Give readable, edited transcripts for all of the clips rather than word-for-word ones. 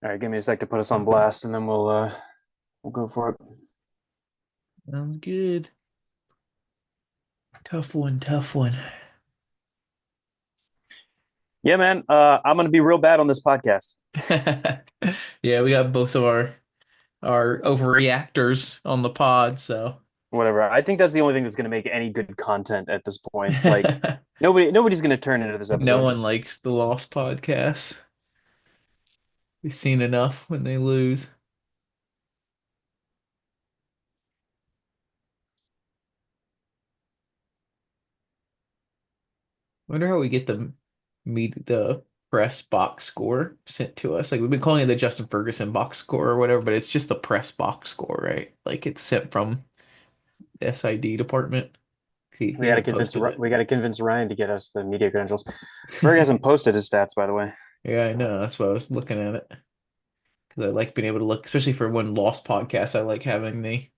All right, give me a sec to put us on blast, and then we'll go for it. Sounds good. Tough one, tough one. Yeah, man. I'm gonna be real bad on this podcast. Yeah, we got both of our overreactors on the pod, so Whatever. I think that's the only thing that's gonna make any good content at this point. Like nobody's gonna turn into this no episode. one likes the Lost podcast. We've seen enough when they lose. Wonder how we get the press box score sent to us. Like we've been calling it the Justin Ferguson box score or whatever, but it's just the press box score, right? Like it's sent from the SID department. He hasn't posted it. We gotta convince Ryan to get us the media credentials. Ferg hasn't posted his stats, by the way. Yeah, I So know. That's why I was looking at it. Because I like being able to look, especially for one lost podcast. I like having the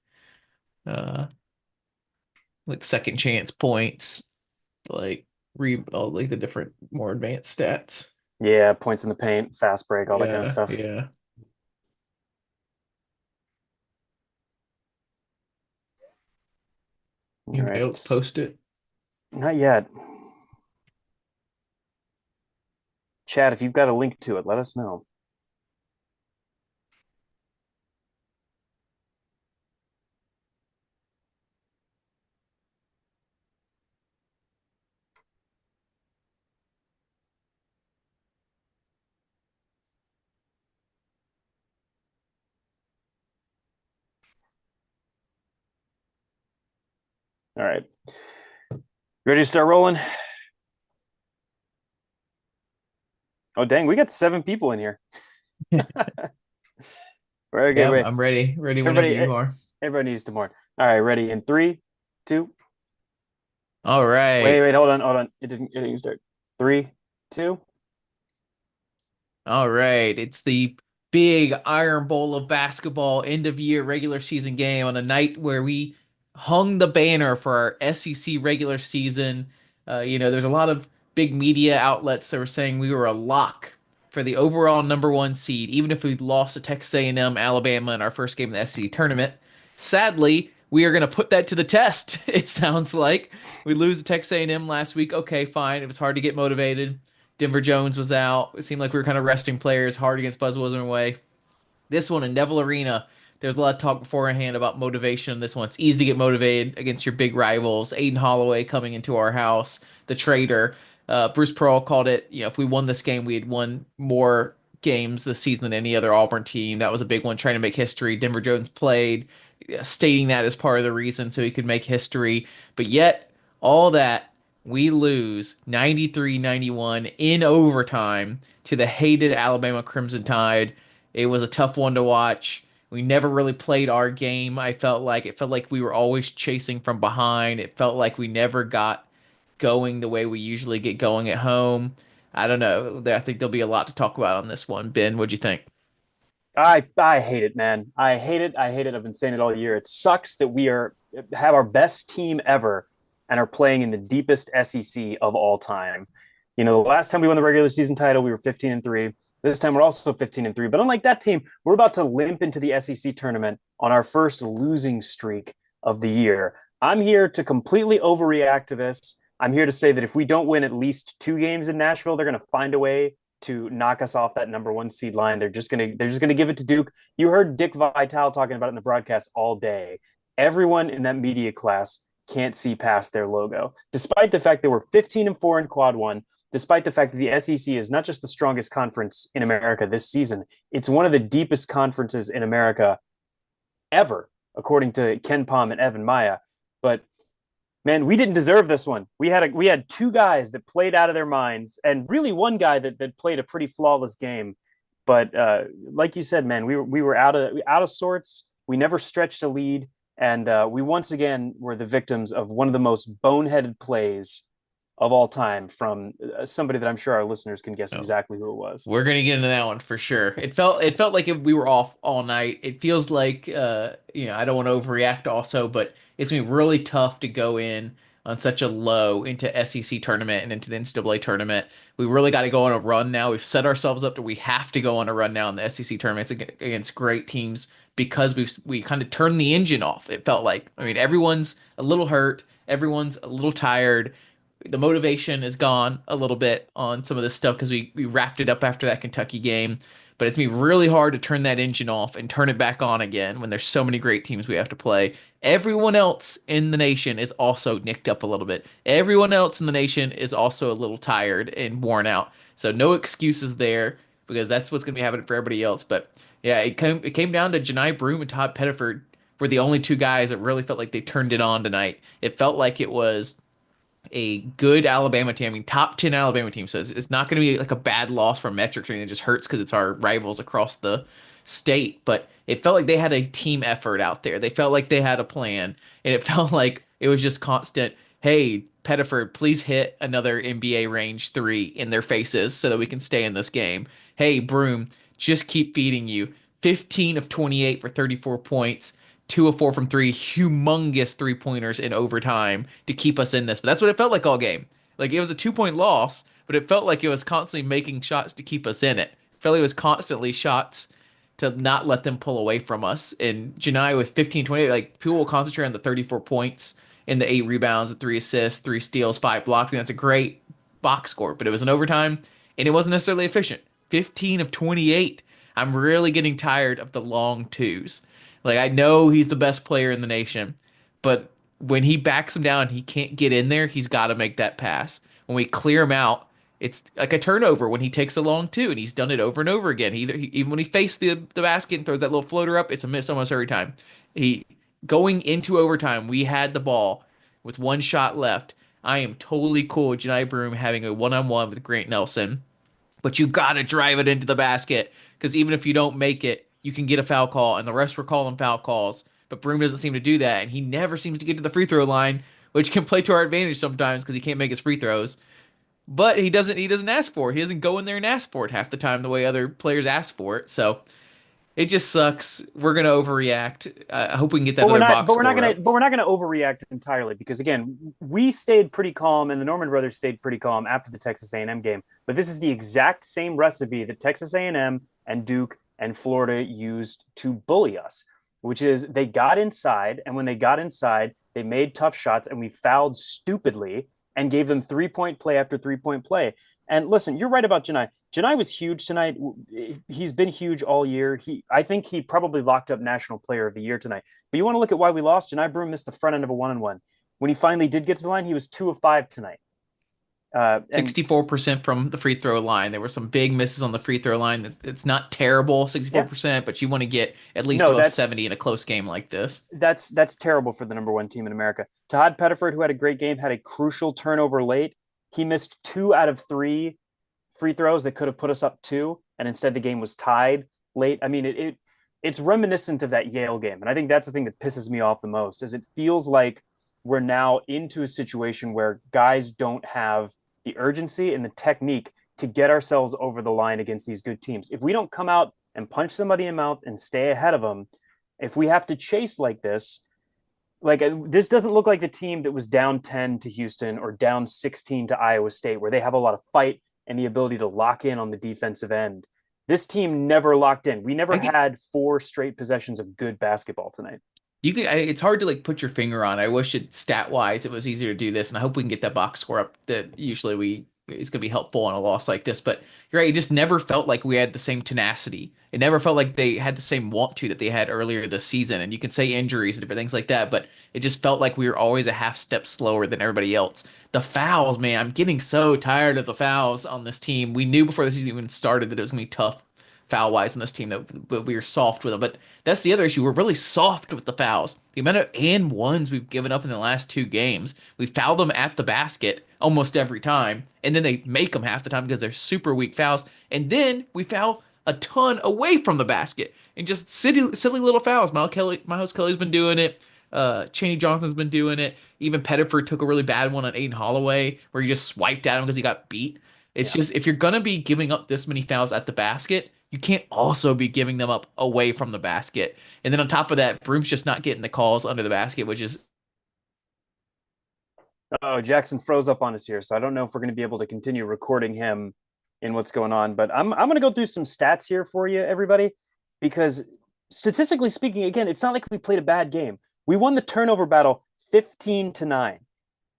uh like second chance points, like re all like the different more advanced stats. yeah, points in the paint, fast break, all that kind of Yeah, stuff. yeah. All Anybody else right. post it? Not yet. Chad, if you've got a link to it, let us know. All right. Ready to start rolling? Oh dang, we got 7 people in here. Okay, Yeah, I'm, wait. I'm ready. Ready whenever Everybody, you are. everybody needs to more. All right, ready in three, two. All Wait, right. wait, hold on. It didn't start. Three, two. All right. It's the big Iron Bowl of basketball end of year regular season game on a night where we hung the banner for our SEC regular season. There's a lot of big media outlets that were saying we were a lock for the overall number one seed, even if we lost to Texas A&M, Alabama in our first game in the SEC tournament. Sadly, we are going to put that to the test. It sounds like we lose to Texas A&M last week. Okay, fine. It was hard to get motivated. Denver Jones was out. It seemed like we were kind of resting players hard against Buzz Wilson away. This one in Neville Arena, there's a lot of talk beforehand about motivation. This one, it's easy to get motivated against your big rivals. Aiden Holloway coming into our house, the traitor. Bruce Pearl called it, if we won this game, we had won more games this season than any other Auburn team. That was a big one, trying to make history. Denver Jones played, stating that as part of the reason so he could make history. But yet, all that, we lose 93-91 in overtime to the hated Alabama Crimson Tide. It was a tough one to watch. We never really played our game. It felt like we were always chasing from behind. It felt like we never got going the way we usually get going at home. I don't know. I think there'll be a lot to talk about on this one. Ben, what'd you think? I hate it, man. I hate it. I hate it. I've been saying it all year. It sucks that we have our best team ever and are playing in the deepest SEC of all time. The last time we won the regular season title, we were 15-3. This time we're also 15-3. But unlike that team, we're about to limp into the SEC tournament on our first losing streak of the year. I'm here to completely overreact to this. I'm here to say that if we don't win at least 2 games in Nashville, they're going to find a way to knock us off that number one seed line. They're just gonna give it to Duke. You heard Dick Vitale talking about it in the broadcast all day. Everyone in that media class can't see past their logo, despite the fact that we're 15-4 in quad one. Despite the fact that the SEC is not just the strongest conference in America this season, it's one of the deepest conferences in America ever, according to Ken Palm and Evan Maya. But man, we didn't deserve this one. We had 2 guys that played out of their minds, and really one guy that played a pretty flawless game. But like you said, man, we were out of sorts. We never stretched a lead, and we once again were the victims of one of the most boneheaded plays of all time from somebody that I'm sure our listeners can guess Oh, exactly who it was. we're gonna get into that one for sure. It felt like we were off all night. It feels like I don't want to overreact also, but it's gonna be really tough to go in on such a low into SEC tournament and into the NCAA tournament. We really got to go on a run now. We've set ourselves up to we have to go on a run now in the SEC tournaments against great teams because we kind of turned the engine off. It felt like. I mean, everyone's a little hurt, everyone's a little tired. The motivation is gone a little bit on some of this stuff because we wrapped it up after that Kentucky game. But it's gonna be really hard to turn that engine off and turn it back on again when there's so many great teams we have to play. Everyone else in the nation is also nicked up a little bit. Everyone else in the nation is also a little tired and worn out. So no excuses there because that's what's going to be happening for everybody else. But yeah, it came down to Janai Broome and Todd Pettiford were the only two guys that really felt like they turned it on tonight. It felt like it was a good Alabama team. I mean, top 10 Alabama team. So it's not going to be like a bad loss for metrics or anything. It just hurts because it's our rivals across the state. But it felt like they had a team effort out there. They felt like they had a plan. And it felt like it was just constant, hey, Pettiford, please hit another NBA range three in their faces so that we can stay in this game. Hey, Broome, just keep feeding you. 15 of 28 for 34 points. 2 of 4 from three, humongous 3-pointers in overtime to keep us in this. But that's what it felt like all game. Like it was a 2-point loss, but it felt like it was constantly making shots to keep us in it. It felt like it was constantly shots to not let them pull away from us. And Janai with 15, 20, like people will concentrate on the 34 points and the 8 rebounds, the 3 assists, 3 steals, 5 blocks. And that's a great box score, but it was an overtime and it wasn't necessarily efficient. 15 of 28. I'm really getting tired of the long twos. Like I know he's the best player in the nation, but when he backs him down, he can't get in there. He's got to make that pass. When we clear him out, it's like a turnover when he takes a long two, and he's done it over and over again. Even when he faced the basket and throws that little floater up, it's a miss almost every time. He going into overtime, we had the ball with 1 shot left. I am totally cool with Janai Broome having a one-on-one with Grant Nelson, but you got to drive it into the basket because even if you don't make it, you can get a foul call, and the rest were calling foul calls. But Broome doesn't seem to do that, and he never seems to get to the free throw line, which can play to our advantage sometimes because he can't make his free throws. But he doesn't. He doesn't ask for it. He doesn't go in there and ask for it half the time the way other players ask for it. So it just sucks. We're gonna overreact. I hope we can get that But we're other not. box But we're not score gonna. up. But we're not gonna overreact entirely because again, we stayed pretty calm, and the Norman brothers stayed pretty calm after the Texas A&M game. But this is the exact same recipe that Texas A&M and Duke and Florida used to bully us, which is they got inside, and when they got inside, they made tough shots, and we fouled stupidly and gave them 3-point play after 3-point play. And listen, you're right about Janai. Janai was huge tonight. He's been huge all year. I think he probably locked up National Player of the Year tonight. But you want to look at why we lost? Janai Broome missed the front end of a 1-on-1. When he finally did get to the line, he was 2 of 5 tonight. And 64% from the free throw line. There were some big misses on the free throw line. It's not terrible, yeah, 64%, but you want to get at least no, above 70 that's in a close game like this. that's terrible for the number one team in America. Todd Pettiford, who had a great game, had a crucial turnover late. He missed 2 out of 3 free throws that could have put us up 2, and instead the game was tied late. I mean, it's reminiscent of that Yale game, and I think that's the thing that pisses me off the most. Is it feels like we're now into a situation where guys don't have the urgency and the technique to get ourselves over the line against these good teams. If we don't come out and punch somebody in the mouth and stay ahead of them, if we have to chase like this, this doesn't look like the team that was down 10 to Houston or down 16 to Iowa State, where they have a lot of fight and the ability to lock in on the defensive end. This team never locked in. We never I get had 4 straight possessions of good basketball tonight. You could. It's hard to like put your finger on. I wish it stat wise it was easier to do this, and I hope we can get that box score up. That usually we is going to be helpful on a loss like this. But you're right. It just never felt like we had the same tenacity. It never felt like they had the same want to that they had earlier this season. And you can say injuries and different things like that, but it just felt like we were always a half step slower than everybody else. The fouls, man, I'm getting so tired of the fouls on this team. We knew before the season even started that it was going to be tough foul wise on this team that we were soft with them. But that's the other issue. We're really soft with the fouls. The amount of and ones we've given up in the last 2 games, we foul them at the basket almost every time, and then they make them half the time because they're super weak fouls. And then we foul a ton away from the basket and just silly little fouls. Miles Kelly's been doing it. Chaney Johnson's been doing it. Even Pettiford took a really bad one on Aiden Holloway where he just swiped at him because he got beat. It's Yeah. just if you're gonna be giving up this many fouls at the basket, you can't also be giving them up away from the basket. And then on top of that, Broome's just not getting the calls under the basket, which is Oh, Jackson froze up on us here, so I don't know if we're going to be able to continue recording him in what's going on. But I'm going to go through some stats here for you, everybody, because statistically speaking, again, it's not like we played a bad game. We won the turnover battle 15-9.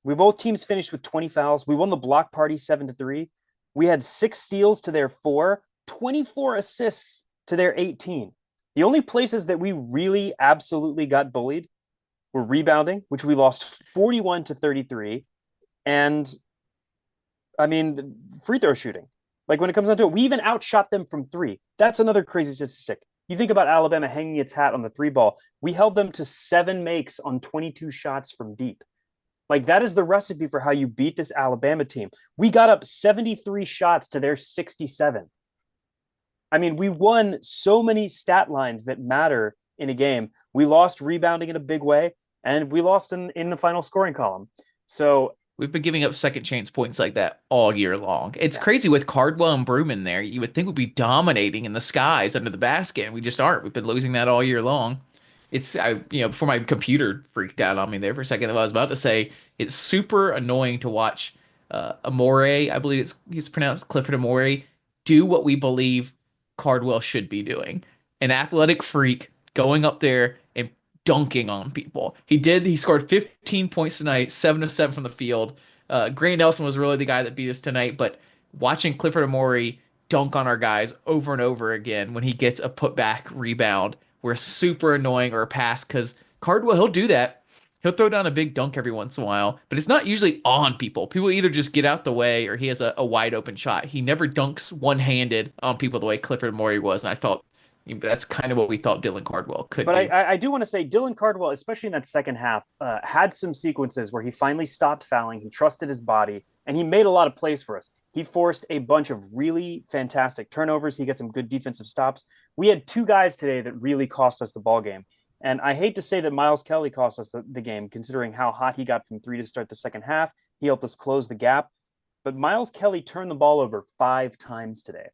We both teams finished with 20 fouls. We won the block party 7-3. We had 6 steals to their 4, 24 assists to their 18. The only places that we really absolutely got bullied were rebounding, which we lost 41-33, and I mean free throw shooting. Like when it comes down to it, we even outshot them from three. That's another crazy statistic. You think about Alabama hanging its hat on the three ball. We held them to 7 makes on 22 shots from deep. Like that is the recipe for how you beat this Alabama team. We got up 73 shots to their 67. I mean, we won so many stat lines that matter in a game. We lost rebounding in a big way, and we lost in the final scoring column. So We've been giving up second chance points like that all year long. It's yeah. crazy with Cardwell and Broom in there. You would think we'd be dominating in the skies under the basket, and we just aren't. We've been losing that all year long. Before my computer freaked out on me there for a second, I was about to say it's super annoying to watch Amore, I believe he's pronounced Clifford Amore, do what we believe Cardwell should be doing. An athletic freak going up there and dunking on people. He scored 15 points tonight, 7 of 7 from the field. Grant Nelson was really the guy that beat us tonight, but watching Clifford Amore dunk on our guys over and over again when he gets a putback rebound, we're super annoying or a pass because Cardwell, he'll do that. He'll throw down a big dunk every once in a while, but it's not usually on people. People either just get out the way or he has a wide open shot. He never dunks one-handed on people the way Clifford Amore was, and I thought that's kind of what we thought Dylan Cardwell could But be. I do want to say Dylan Cardwell, especially in that second half, had some sequences where he finally stopped fouling. He trusted his body, and he made a lot of plays for us. He forced a bunch of really fantastic turnovers. He got some good defensive stops. We had 2 guys today that really cost us the ball game. And I hate to say that Miles Kelly cost us the game, considering how hot he got from three to start the second half. He helped us close the gap. But Miles Kelly turned the ball over 5 times today.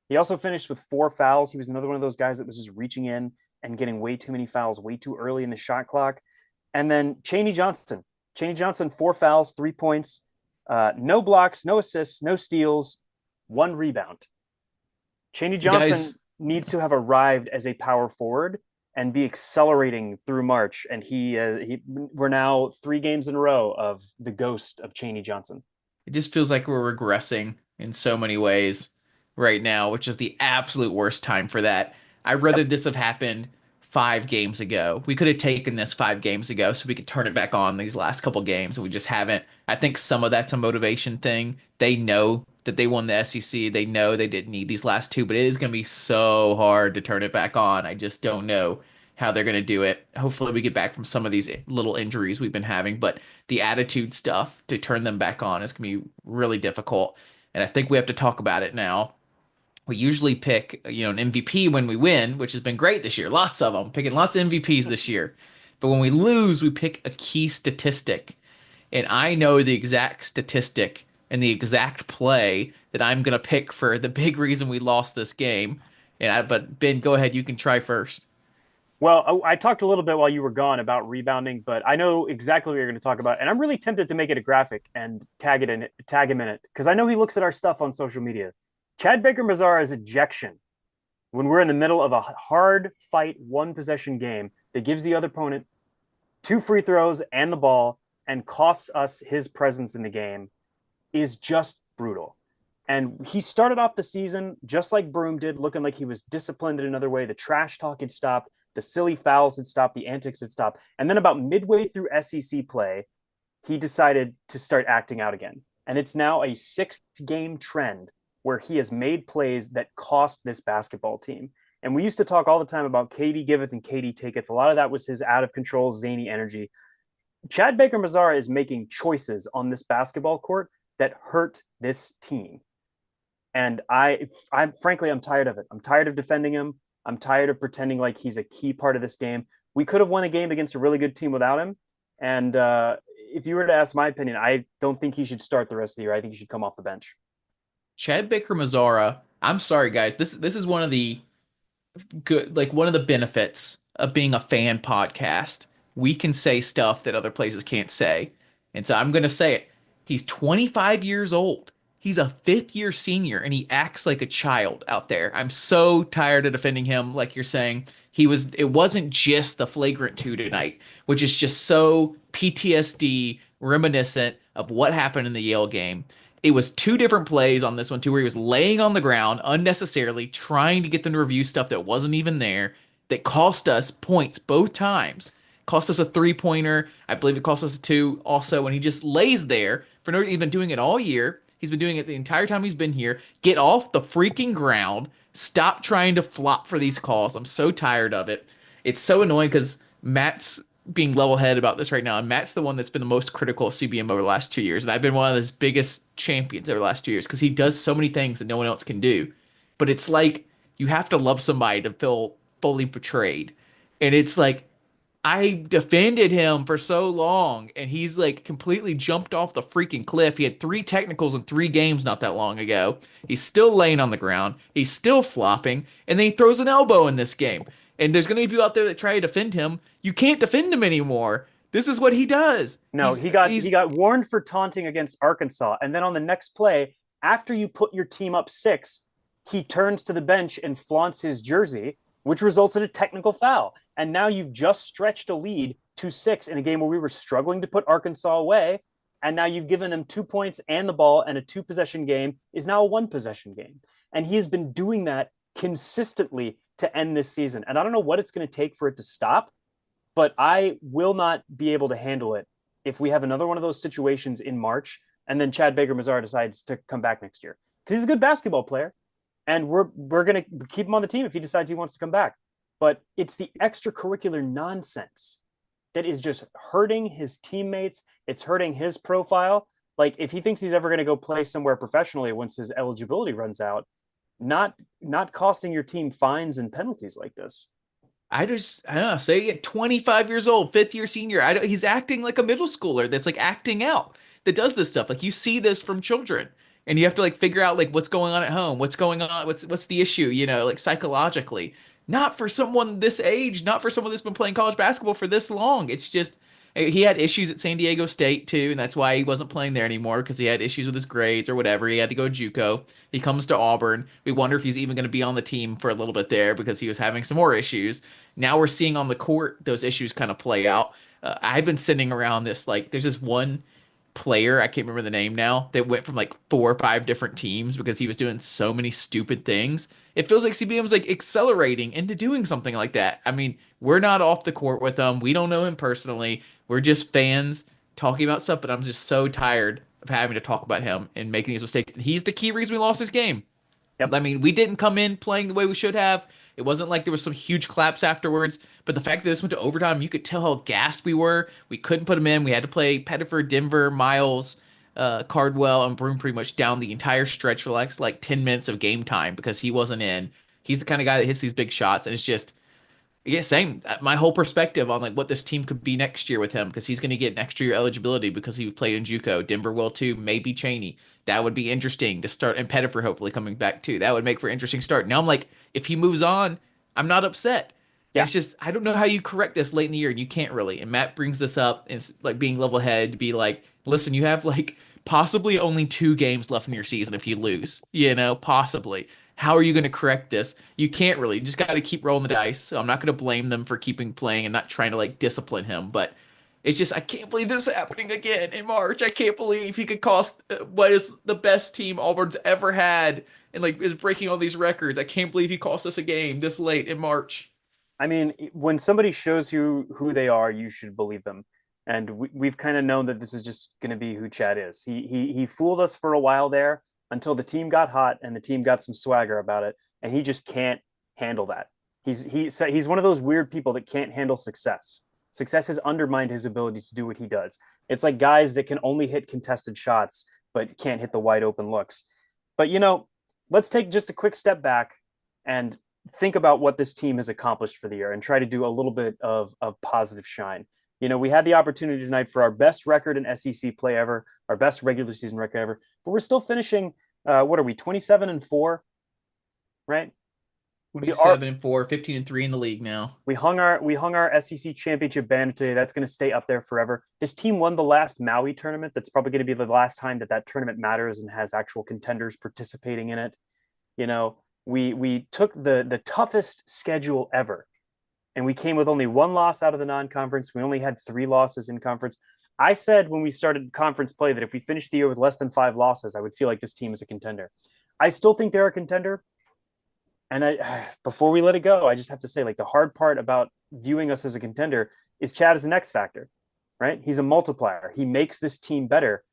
He also finished with 4 fouls. He was another one of those guys that was just reaching in and getting way too many fouls way too early in the shot clock. And then Chaney Johnson, 4 fouls, 3 points, no blocks, no assists, no steals, 1 rebound. Chaney Some Johnson guys needs to have arrived as a power forward and be accelerating through March. And we're now 3 games in a row of the ghost of Chaney Johnson. It just feels like we're regressing in so many ways right now, which is the absolute worst time for that. I'd rather Yep. this have happened 5 games ago. We could have taken this 5 games ago so we could turn it back on these last couple games, and we just haven't. I think some of that's a motivation thing. They know that they won the SEC. They know they didn't need these last two, but it is going to be so hard to turn it back on. I just don't know how they're going to do it. Hopefully, we get back from some of these little injuries we've been having, but the attitude stuff to turn them back on is going to be really difficult. And I think we have to talk about it now. We usually pick, an MVP when we win, which has been great this year. Lots of them, picking lots of MVPs this year. But when we lose, we pick a key statistic. And I know the exact statistic and the exact play that I'm going to pick for the big reason we lost this game. But Ben, go ahead. You can try first. Well, I talked a little bit while you were gone about rebounding, but I know exactly what you're going to talk about, and I'm really tempted to make it a graphic and tag him in it, because I know he looks at our stuff on social media. Chad Baker Mazara's ejection when we're in the middle of a hard fight, 1 possession game that gives the other opponent 2 free throws and the ball and costs us his presence in the game is just brutal. And he started off the season just like Broom did, looking like he was disciplined in another way. The trash talk had stopped, the silly fouls had stopped, the antics had stopped. And then about midway through SEC play, he decided to start acting out again. And it's now a 6 game trend where he has made plays that cost this basketball team. And we used to talk all the time about KD giveth and KD taketh. A lot of that was his out of control, zany energy. Chad Baker Mazara is making choices on this basketball court that hurt this team. And I'm frankly, I'm tired of it. I'm tired of defending him. I'm tired of pretending like he's a key part of this game. We could have won a game against a really good team without him. And if you were to ask my opinion, I don't think he should start the rest of the year. I think he should come off the bench. Chad Baker Mazara. I'm sorry, guys. This is one of the one of the benefits of being a fan podcast. We can say stuff that other places can't say. And so I'm going to say it. He's 25 years old. He's a fifth year senior and he acts like a child out there. I'm so tired of defending him. Like you're saying, it wasn't just the flagrant two tonight, which is just so PTSD reminiscent of what happened in the Yale game. It was two different plays on this one too, where he was laying on the ground unnecessarily, trying to get them to review stuff that wasn't even there, that cost us points both times. Cost us a 3-pointer. I believe it cost us a two also when he just lays there for no, he's been doing it all year. He's been doing it the entire time he's been here. Get off the freaking ground. Stop trying to flop for these calls. I'm so tired of it. It's so annoying because Matt's being level headed about this right now, and Matt's the one that's been the most critical of CBM over the last 2 years, and I've been one of his biggest champions over the last 2 years because he does so many things that no one else can do. But it's like you have to love somebody to feel fully betrayed, and it's like I defended him for so long, and he's like completely jumped off the freaking cliff. He had three technicals in 3 games not that long ago. He's still laying on the ground. He's still flopping, and then he throws an elbow in this game. And there's going to be people out there that try to defend him. You can't defend him anymore. This is what he does. No, he got warned for taunting against Arkansas, and then on the next play, after you put your team up 6, he turns to the bench and flaunts his jersey, which results in a technical foul. And now you've just stretched a lead to 6 in a game where we were struggling to put Arkansas away, and now you've given them 2 points and the ball, and a 2-possession game is now a 1-possession game. And he has been doing that consistently to end this season. And I don't know what it's going to take for it to stop, but I will not be able to handle it if we have another one of those situations in March and then Chad Baker Mazar decides to come back next year because he's a good basketball player and we're going to keep him on the team if he decides he wants to come back. But it's the extracurricular nonsense that is just hurting his teammates. It's hurting his profile. Like if he thinks he's ever going to go play somewhere professionally once his eligibility runs out, not costing your team fines and penalties like this. I don't know, say at 25 years old, fifth year senior. He's acting like a middle schooler that's like acting out, that does this stuff. Like you see this from children and you have to like figure out like what's going on at home, what's going on, what's the issue, like psychologically. Not for someone this age, not for someone that's been playing college basketball for this long. It's just he had issues at San Diego State too, and that's why he wasn't playing there anymore because he had issues with his grades or whatever. He had to go JUCO. He comes to Auburn. We wonder if he's even going to be on the team for a little bit there because he was having some more issues. Now we're seeing on the court those issues kind of play out. I've been sending around this like there's this one player, I can't remember the name now, that went from like 4 or 5 different teams because he was doing so many stupid things. It feels like CBM's like accelerating into doing something like that. I mean, we're not off the court with him. We don't know him personally. We're just fans talking about stuff, but I'm just so tired of having to talk about him and making these mistakes. He's the key reason we lost this game. Yep. I mean, we didn't come in playing the way we should have. It wasn't like there was some huge claps afterwards, but the fact that this went to overtime, you could tell how gassed we were. We couldn't put him in. We had to play Pettiford, Denver, Miles, Cardwell, and Broome pretty much down the entire stretch for like 10 minutes of game time because he wasn't in. He's the kind of guy that hits these big shots, and it's just yeah, same. My whole perspective on like what this team could be next year with him because he's going to get an extra year eligibility because he played in JUCO. Denver will too, maybe Cheney. That would be interesting to start, and Pettiford hopefully coming back too. That would make for an interesting start. Now I'm like, if he moves on, I'm not upset. And Yeah. it's just I don't know how you correct this late in the year, and you can't really. And Matt brings this up, and it's like being level headed to be like, listen, you have like possibly only 2 games left in your season if you lose, possibly. How are you going to correct this? You can't really. You just got to keep rolling the dice. So I'm not going to blame them for keeping playing and not trying to like discipline him. But it's just I can't believe this is happening again in March. I can't believe he could cost what is the best team Auburn's ever had and like is breaking all these records. I can't believe he cost us a game this late in March. I mean, when somebody shows you who they are, you should believe them. And we've kind of known that this is just going to be who Chad is. He fooled us for a while there until the team got hot and the team got some swagger about it, and he just can't handle that. He's one of those weird people that can't handle success. Success has undermined his ability to do what he does. It's like guys that can only hit contested shots but can't hit the wide open looks. But let's take just a quick step back and think about what this team has accomplished for the year and try to do a little bit of positive shine. We had the opportunity tonight for our best record in SEC play ever, our best regular season record ever, but we're still finishing. What are we, 27-4, right? we are 27-4, 15-3 in the league now. we hung our SEC championship banner today. That's going to stay up there forever. His team won the last Maui tournament. That's probably going to be the last time that that tournament matters and has actual contenders participating in it. You know, we took the toughest schedule ever, and we came with only one loss out of the non-conference. We only had three losses in conference. I said when we started conference play that if we finished the year with less than five losses, I would feel like this team is a contender. I still think they're a contender. And before we let it go, I just have to say, like, the hard part about viewing us as a contender is Chad is an X factor, right? He's a multiplier. He makes this team better.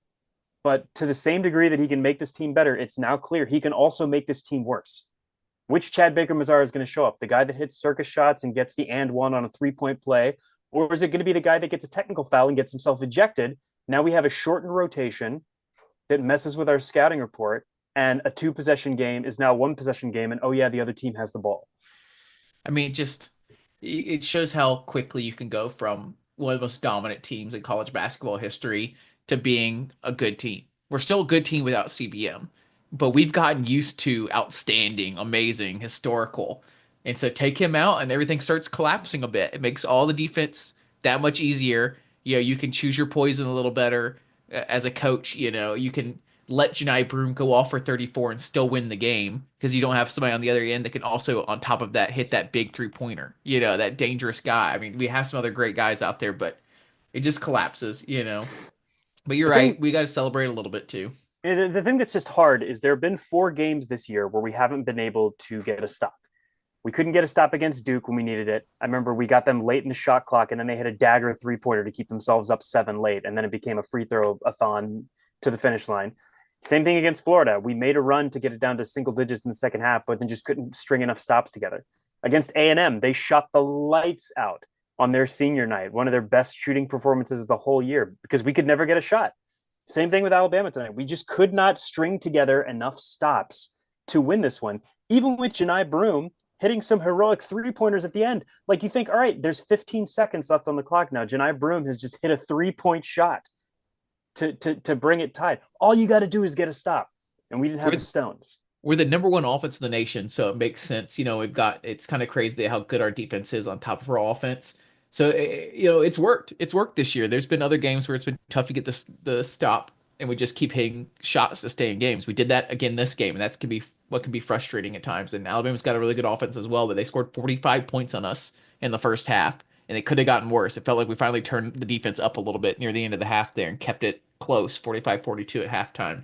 But to the same degree that he can make this team better, it's now clear he can also make this team worse. Which Chad Baker Mazar is going to show up? The guy that hits circus shots and gets the and one on a 3-point play? Or is it going to be the guy that gets a technical foul and gets himself ejected? Now we have a shortened rotation that messes with our scouting report, and a two possession game is now one possession game. And oh, yeah, the other team has the ball. I mean, just it shows how quickly you can go from one of the most dominant teams in college basketball history to being a good team. We're still a good team without CBM, but we've gotten used to outstanding, amazing, historical. And so take him out and everything starts collapsing a bit. It makes all the defense that much easier. You can choose your poison a little better as a coach. You can let Janai Broom go off for 34 and still win the game because you don't have somebody on the other end that can also, on top of that, hit that big 3-pointer, that dangerous guy. I mean, we have some other great guys out there, but it just collapses. But you're The right. thing, We got to celebrate a little bit too. the thing that's just hard is there have been four games this year where we haven't been able to get a stop. We couldn't get a stop against Duke when we needed it. I remember we got them late in the shot clock, and then they hit a dagger 3-pointer to keep themselves up seven late, and then it became a free throw a thon to the finish line. Same thing against Florida. We made a run to get it down to single digits in the second half, but then just couldn't string enough stops together. Against A&M, they shot the lights out on their senior night, one of their best shooting performances of the whole year, because we could never get a shot. Same thing with Alabama tonight. We just could not string together enough stops to win this one, even with Janai Broom hitting some heroic 3-pointers at the end. Like, you think, all right, there's 15 seconds left on the clock now. Janai Broom has just hit a 3-point shot to bring it tied. All you got to do is get a stop, and we didn't have the We're, stones. we're the number one offense in the nation, so it makes sense. It's kind of crazy how good our defense is on top of our offense. So it's worked. It's worked this year. There's been other games where it's been tough to get the stop, and we just keep hitting shots to stay in games. We did that again this game, and that's can be what can be frustrating at times. And Alabama's got a really good offense as well, but they scored 45 points on us in the first half, and it could have gotten worse. It felt like we finally turned the defense up a little bit near the end of the half there and kept it close, 45-42 at halftime.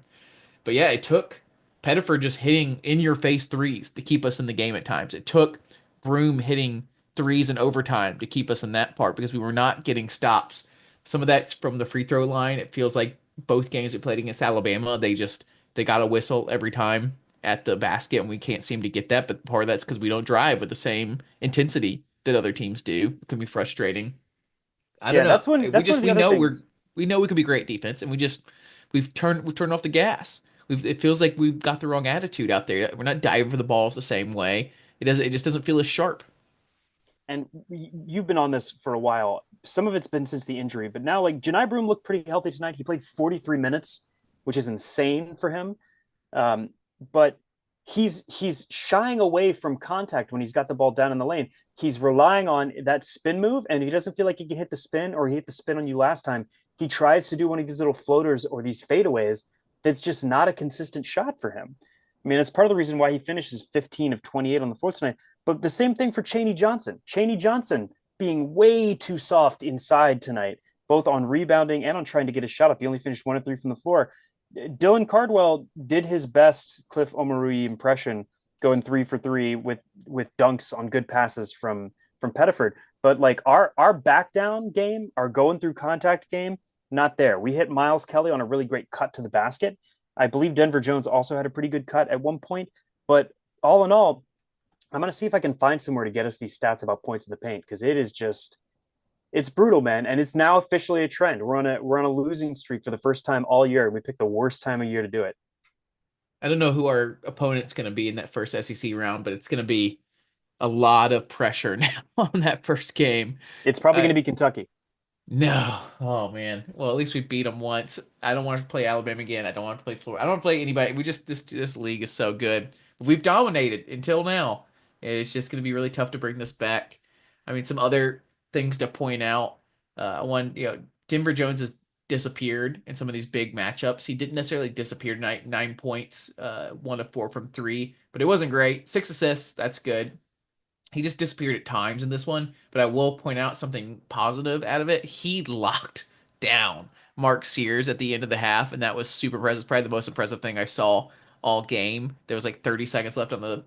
But yeah, it took Pettiford just hitting in your face threes to keep us in the game at times. It took Broom hitting threes in overtime to keep us in that part because we were not getting stops. Some of that's from the free throw line. It feels like both games we played against Alabama, they got a whistle every time at the basket and we can't seem to get that. But part of that's because we don't drive with the same intensity that other teams do. It can be frustrating. I don't Yeah, know. that's one. We That's one just of the other things. we know we can be great defense, and we've turned off the gas. It feels like we've got the wrong attitude out there. We're not diving for the balls the same way. It just doesn't feel as sharp. And you've been on this for a while. Some of it's been since the injury, but now, like, Janai Broom looked pretty healthy tonight. He played 43 minutes, which is insane for him. Um, but he's shying away from contact when he's got the ball down in the lane. He's relying on that spin move, and he doesn't feel like he can hit the spin, or he hit the spin on you last time. He tries to do one of these little floaters or these fadeaways. That's just not a consistent shot for him. I mean, it's part of the reason why he finishes 15 of 28 on the floor tonight. But the same thing for Cheney Johnson. Cheney Johnson being way too soft inside tonight, both on rebounding and on trying to get a shot up. He only finished 1 of 3 from the floor. Dylan Cardwell did his best Cliff Omarui impression, going 3 for 3 with dunks on good passes from Pettiford. But like our back down game, our going through contact game, not there. We hit Miles Kelly on a really great cut to the basket. I believe Denver Jones also had a pretty good cut at one point. But all in all, I'm going to see if I can find somewhere to get us these stats about points in the paint, because it is just, it's brutal, man, and it's now officially a trend. We're on a losing streak for the first time all year. We picked the worst time of year to do it. I don't know who our opponent's going to be in that first SEC round, but it's going to be a lot of pressure now on that first game. It's probably Uh, going to be Kentucky. no, oh man. Well, at least we beat them once. I don't want to play Alabama again. I don't want to play Florida. I don't want to play anybody. We just this league is so good. We've dominated until now. It's just going to be really tough to bring this back. I mean, some other things to point out. One, Denver Jones has disappeared in some of these big matchups. He didn't necessarily disappear tonight. 9 points, 1 of 4 from three, but it wasn't great. 6 assists, that's good. He just disappeared at times in this one, but I will point out something positive out of it. He locked down Mark Sears at the end of the half, and that was super impressive. Probably the most impressive thing I saw all game. There was like 30 seconds left on the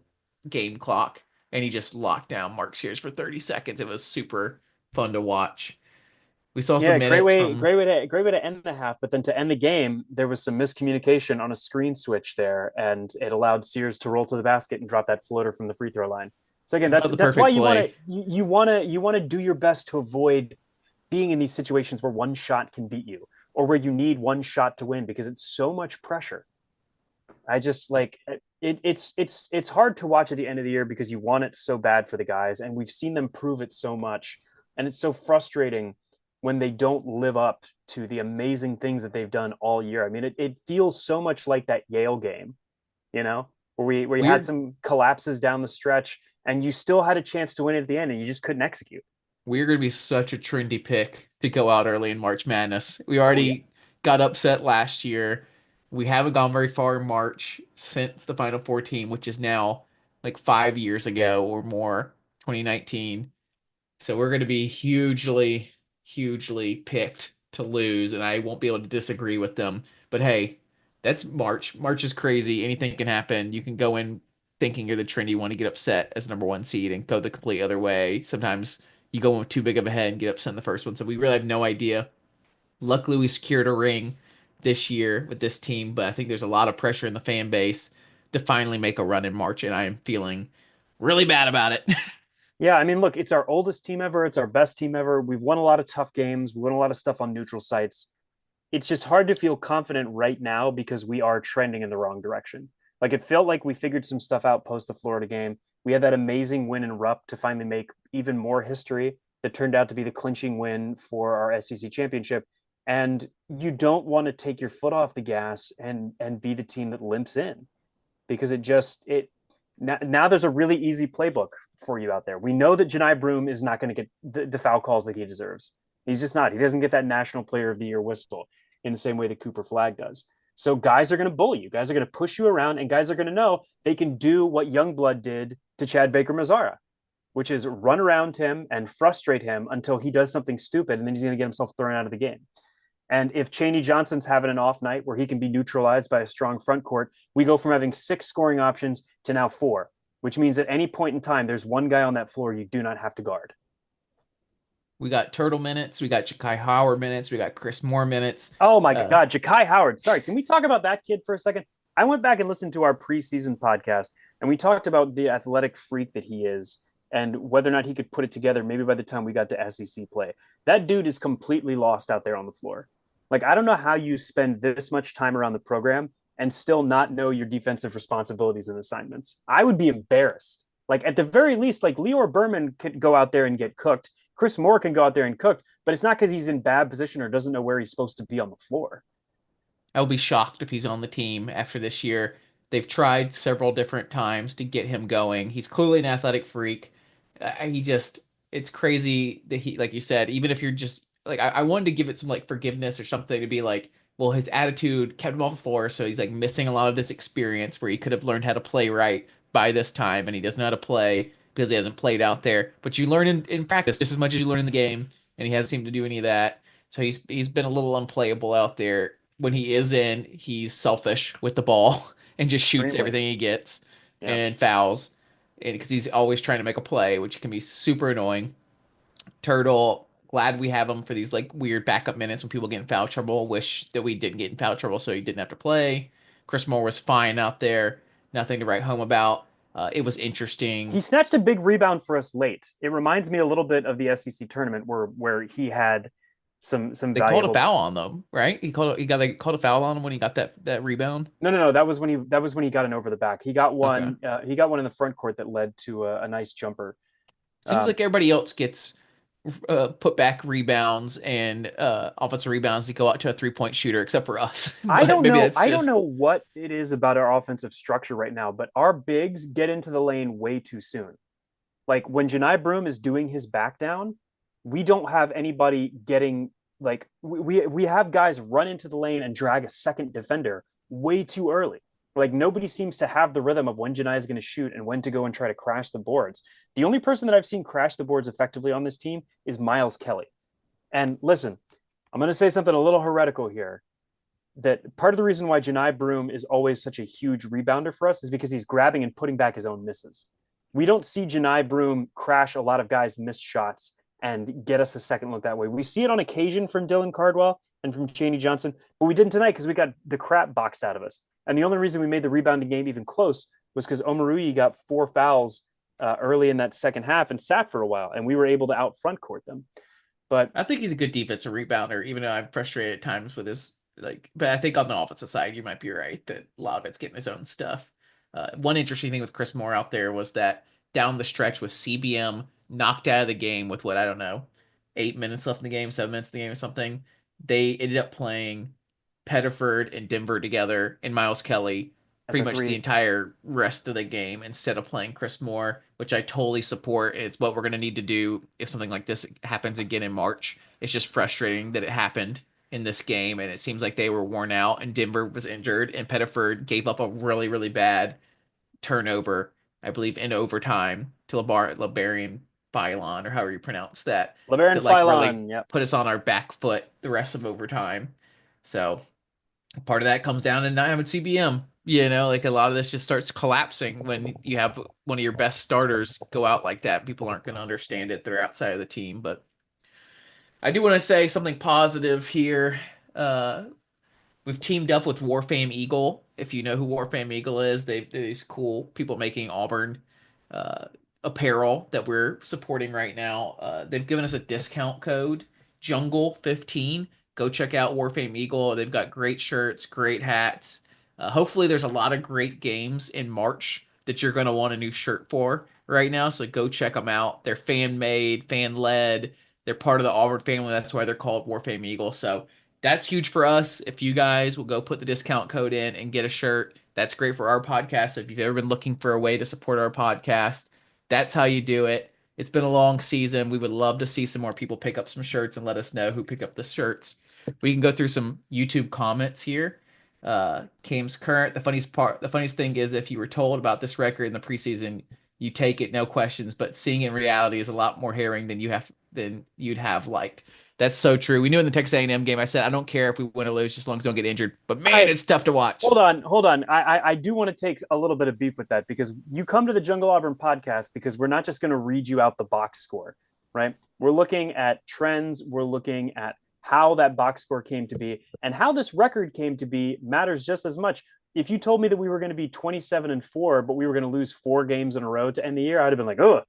game clock, and he just locked down Mark Sears for 30 seconds. It was super fun to watch. We saw some Yeah, minutes from great way to end the half. But then to end the game, there was some miscommunication on a screen switch there, and it allowed Sears to roll to the basket and drop that floater from the free throw line. So again, about the that's why perfect play. you want to do your best to avoid being in these situations where one shot can beat you or where you need one shot to win because it's so much pressure. I just like it's hard to watch at the end of the year because you want it so bad for the guys, and we've seen them prove it so much, and it's so frustrating when they don't live up to the amazing things that they've done all year. I mean, it feels so much like that Yale game, you know, where you had Weird some collapses down the stretch, and you still had a chance to win it at the end, and you just couldn't execute. we're going to be such a trendy pick to go out early in March Madness. We Oh yeah, already got upset last year. We haven't gone very far in March since the Final Four team, which is now like 5 years ago or more, 2019. So we're going to be hugely, hugely picked to lose, and I won't be able to disagree with them. But hey, that's March. March is crazy. Anything can happen. You can go in thinking you're the trendy one to get upset as number one seed and go the complete other way. Sometimes you go in with too big of a head and get upset in the first one. So we really have no idea. Luckily, we secured a ring this year with this team, but I think there's a lot of pressure in the fan base to finally make a run in March, and I am feeling really bad about it. yeah. I mean, look, it's our oldest team ever. It's our best team ever. We've won a lot of tough games. We won a lot of stuff on neutral sites. It's just hard to feel confident right now because we are trending in the wrong direction. Like it felt like we figured some stuff out post the Florida game. We had that amazing win in Rupp to finally make even more history that turned out to be the clinching win for our SEC championship. And you don't want to take your foot off the gas and be the team that limps in because it now there's a really easy playbook for you out there. We know that Janai Broom is not going to get the foul calls that he deserves. He's just not. He doesn't get that National Player of the Year whistle in the same way that Cooper Flag does. So guys are going to bully you. Guys are going to push you around, and guys are going to know they can do what Youngblood did to Chad Baker Mazzara, which is run around him and frustrate him until he does something stupid, and then he's going to get himself thrown out of the game. And if Chaney Johnson's having an off night where he can be neutralized by a strong front court, we go from having 6 scoring options to now 4, which means at any point in time, there's one guy on that floor you do not have to guard. We got Turtle minutes, we got Jakai Howard minutes, we got Chris Moore minutes. Oh my Uh, God, Jakai Howard. Sorry, can we talk about that kid for a second? I went back and listened to our preseason podcast, and we talked about the athletic freak that he is and whether or not he could put it together maybe by the time we got to SEC play. That dude is completely lost out there on the floor. Like, I don't know how you spend this much time around the program and still not know your defensive responsibilities and assignments. I would be embarrassed. Like, at the very least, like Leor Berman could go out there and get cooked. Chris Moore can go out there and cook, but it's not because he's in bad position or doesn't know where he's supposed to be on the floor. I will be shocked if he's on the team after this year. They've tried several different times to get him going. He's clearly an athletic freak. He just, it's crazy that he, like you said, even if you're just like, I wanted to give it some like forgiveness or something to be like, well, his attitude kept him off the floor. So he's like missing a lot of this experience where he could have learned how to play right by this time. And he doesn't know how to play because he hasn't played out there. But you learn in practice just as much as you learn in the game. And he hasn't seemed to do any of that. So he's been a little unplayable out there. When he is in, he's selfish with the ball and just shoots Extremely. everything he gets Yeah. and fouls. And because he's always trying to make a play, which can be super annoying. Turtle, glad we have him for these like weird backup minutes when people get in foul trouble. Wish that we didn't get in foul trouble so he didn't have to play. Chris Moore was fine out there, nothing to write home about. It was interesting. He snatched a big rebound for us late. It reminds me a little bit of the SEC tournament where he had some They called a valuable. foul on them, right? He called a foul on him when he got that rebound. No. That was when he got an over the back. Okay. He got one in the front court that led to a nice jumper. Seems Um, like everybody else gets put back rebounds and offensive rebounds to go out to a 3-point shooter, except for us. I But don't maybe know. that's I don't just know what it is about our offensive structure right now, but our bigs get into the lane way too soon. Like when Janai Broom is doing his back down, we don't have anybody getting like we have guys run into the lane and drag a second defender way too early. Like nobody seems to have the rhythm of when Janai is going to shoot and when to go and try to crash the boards. The only person that I've seen crash the boards effectively on this team is Miles Kelly. And listen, I'm going to say something a little heretical here, that part of the reason why Janai Broom is always such a huge rebounder for us is because he's grabbing and putting back his own misses. We don't see Janai Broom crash a lot of guys' missed shots and get us a second look that way. We see it on occasion from Dylan Cardwell and from Chaney Johnson, but we didn't tonight because we got the crap boxed out of us. And the only reason we made the rebounding game even close was because Omarui got 4 fouls early in that second half and sat for a while, and we were able to out front court them. But I think he's a good defensive rebounder, even though I'm frustrated at times with his like. But I think on the offensive side, you might be right that a lot of it's getting his own stuff. One interesting thing with Chris Moore out there was that down the stretch with CBM knocked out of the game with what I don't know, 8 minutes left in the game, 7 minutes in the game, or something. They ended up playing Pettiford and Denver together, and Miles Kelly at pretty the much the three, entire rest of the game instead of playing Chris Moore, which I totally support. It's what we're going to need to do if something like this happens again in March. It's just frustrating that it happened in this game, and it seems like they were worn out, and Denver was injured, and Pettiford gave up a really, really bad turnover, I believe, in overtime to Labarian Phylon, or however you pronounce that, LeBaron that like really Philon, yep. put us on our back foot the rest of overtime. So part of that comes down to not having CBM. You know, like a lot of this just starts collapsing when you have one of your best starters go out like that. People aren't going to understand it. They're outside of the team. But I do want to say something positive here. Uh, We've teamed up with Warfame Eagle. If you know who Warfame Eagle is, they're these cool people making Auburn uh, apparel that we're supporting right now. They've given us a discount code, Jungle15. Go check out Warfame Eagle. They've got great shirts, great hats. Hopefully, there's a lot of great games in March that you're going to want a new shirt for right now. So go check them out. They're fan made, fan led. They're part of the Auburn family. That's why they're called Warfame Eagle. So that's huge for us. If you guys will go put the discount code in and get a shirt, that's great for our podcast. If you've ever been looking for a way to support our podcast, that's how you do it. It's been a long season. We would love to see some more people pick up some shirts and let us know who pick up the shirts. We can go through some YouTube comments here. Came's current. The funniest thing is if you were told about this record in the preseason, you take it, no questions. But seeing it in reality is a lot more harrowing than you'd have liked. That's so true. We knew in the Texas A&M game, I said, I don't care if we win or lose, just as long as we don't get injured. But man, I it's tough to watch. hold on. I do want to take a little bit of beef with that because you come to the Jungle Auburn podcast because we're not just going to read you out the box score, right? We're looking at trends. We're looking at how that box score came to be and how this record came to be matters just as much. If you told me that we were going to be 27-4, but we were going to lose 4 games in a row to end the year, I'd have been like, oh,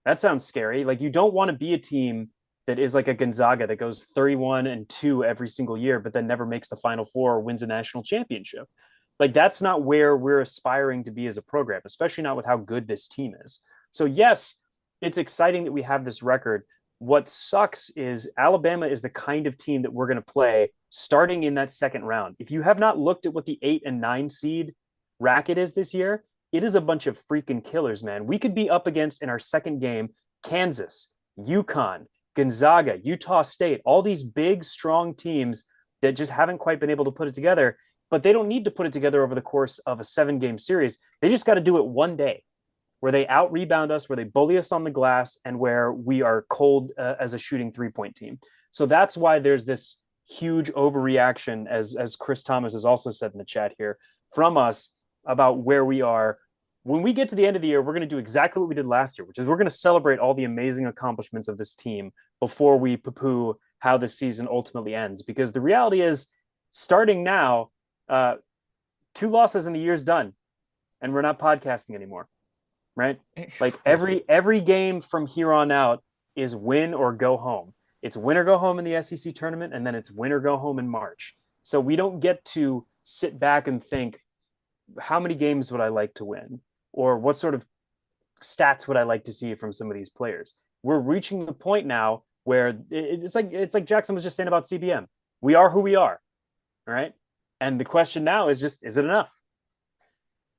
that sounds scary. Like you don't want to be a team that is like a Gonzaga that goes 31-2 every single year, but then never makes the Final Four or wins a national championship. Like that's not where we're aspiring to be as a program, especially not with how good this team is. So yes, it's exciting that we have this record. What sucks is Alabama is the kind of team that we're going to play starting in that second round. If you have not looked at what the 8 and 9 seed racket is this year, it is a bunch of freaking killers, man. We could be up against in our second game Kansas, UConn, Gonzaga, Utah State, all these big, strong teams that just haven't quite been able to put it together. But they don't need to put it together over the course of a 7 game series. They just got to do it one day where they out rebound us, where they bully us on the glass, and where we are cold as a shooting 3-point team. So that's why there's this huge overreaction, as Chris Thomas has also said in the chat here, from us about where we are. When we get to the end of the year, we're going to do exactly what we did last year, which is we're going to celebrate all the amazing accomplishments of this team before we poo-poo how this season ultimately ends. Because the reality is, starting now, 2 losses and the year's done, and we're not podcasting anymore, right? Like every game from here on out is win or go home. It's win or go home in the SEC tournament, and then it's win or go home in March. So we don't get to sit back and think, how many games would I like to win? Or what sort of stats would I like to see from some of these players? We're reaching the point now where it's like Jackson was just saying about CBM. We are who we are, all right? And the question now is just, is it enough?